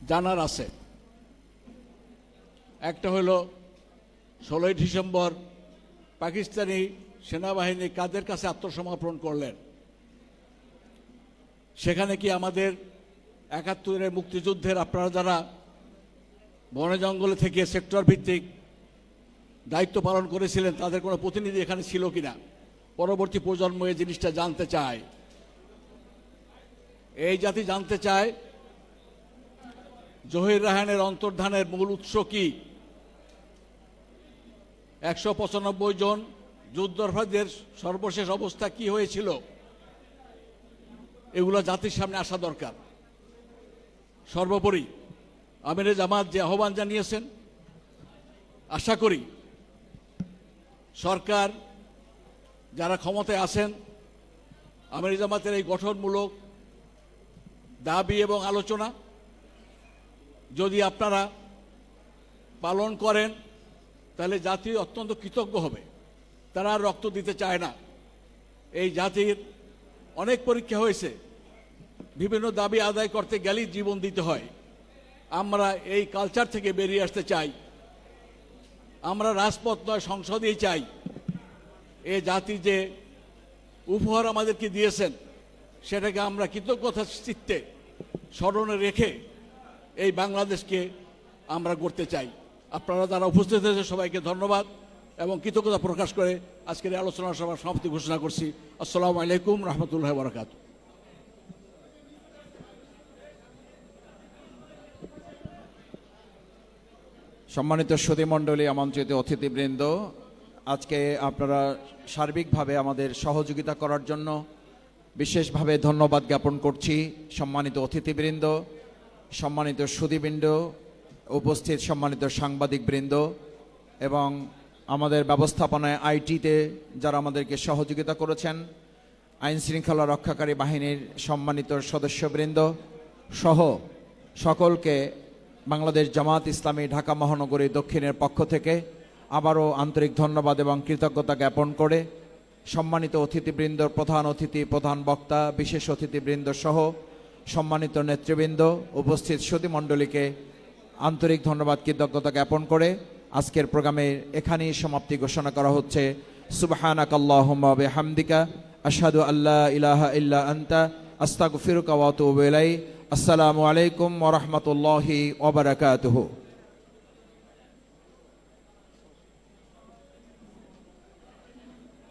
Speaker 8: জানার আছে। একটা হলো 16ই ডিসেম্বর পাকিস্তানি সেনাবাহিনী কাদের কাছে আত্মসমর্পণ করলেন, সেখানে কি আমাদের 71-এর মুক্তিযুদ্ধের আপনারা যারা বনে জঙ্গলে থেকে সেক্টর ভিত্তিক দায়িত্ব পালন করেছিলেন তাদের কোনো প্রতিনিধি এখানে ছিল কিনা? পরবর্তী প্রজন্ম এই জিনিসটা জানতে চায়। এই জাতি জানতে চায় জহির রায়হানের অন্তর্ধানের মূল উৎস কি, 195 জন যুদ্ধাপরাধীদের সর্বশেষ অবস্থা কি হয়েছিল, এগুলো জাতির সামনে আসা দরকার। সর্বোপরি আমিরে জামাত যে আহ্বান জানিয়েছেন, আশা করি সরকার যারা ক্ষমতায় আছেন আমিরে জামাতের এই গঠনমূলক দাবি এবং আলোচনা যদি আপনারা পালন করেন তাহলে জাতি অত্যন্ত কৃতজ্ঞ হবে। তারা আর রক্ত দিতে চায় না। এই জাতির অনেক পরীক্ষা হয়েছে, বিভিন্ন দাবি আদায় করতে গেলেই জীবন দিতে হয়। আমরা এই কালচার থেকে বেরিয়ে আসতে চাই। আমরা রাজপথ নয় সংসদেই চাই। এ জাতি যে উপহার আমাদেরকে দিয়েছেন সেটাকে আমরা কৃতজ্ঞতার চিত্তে স্মরণে রেখে এই বাংলাদেশকে আমরা গড়তে চাই। আপনারা যারা উপস্থিত হয়েছে সবাইকে ধন্যবাদ এবং কৃতজ্ঞতা প্রকাশ করে আজকের এই আলোচনা সভার সমাপ্তি ঘোষণা করছি। আসসালামু আলাইকুম রহমতুল্লাহ বরকাত।
Speaker 3: সম্মানিত সুধীমণ্ডলী, আমন্ত্রিত অতিথিবৃন্দ, আজকে আপনারা সার্বিকভাবে আমাদের সহযোগিতা করার জন্য বিশেষভাবে ধন্যবাদ জ্ঞাপন করছি। সম্মানিত অতিথিবৃন্দ, সম্মানিত সুধীবৃন্দ, উপস্থিত সম্মানিত সাংবাদিকবৃন্দ এবং আমাদের ব্যবস্থাপনায় আইটিতে যারা আমাদেরকে সহযোগিতা করেছেন, আইন শৃঙ্খলা রক্ষাকারী বাহিনীর সম্মানিত সদস্যবৃন্দ সহ সকলকে বাংলাদেশ জামাত ইসলামী ঢাকা মহানগরী দক্ষিণের পক্ষ থেকে আবারও আন্তরিক ধন্যবাদ এবং কৃতজ্ঞতা জ্ঞাপন করে সম্মানিত অতিথিবৃন্দ, প্রধান অতিথি, প্রধান বক্তা, বিশেষ অতিথিবৃন্দ সহ সম্মানিত নেতৃবৃন্দ, উপস্থিত সুধীমণ্ডলীকে আন্তরিক ধন্যবাদ কৃতজ্ঞতা জ্ঞাপন করে আজকের প্রোগ্রামের এখানেই সমাপ্তি ঘোষণা করা হচ্ছে। সুবহানাকাল্লাহুম্মা ওয়া বিহামদিকা আশহাদু আল্লা ইলাহা ইল্লা আনতা আস্তাগফিরুকা ওয়া আতুবু ইলাইক। আসসালামু আলাইকুম ওয়া রাহমাতুল্লাহি ওয়া বারাকাতুহু।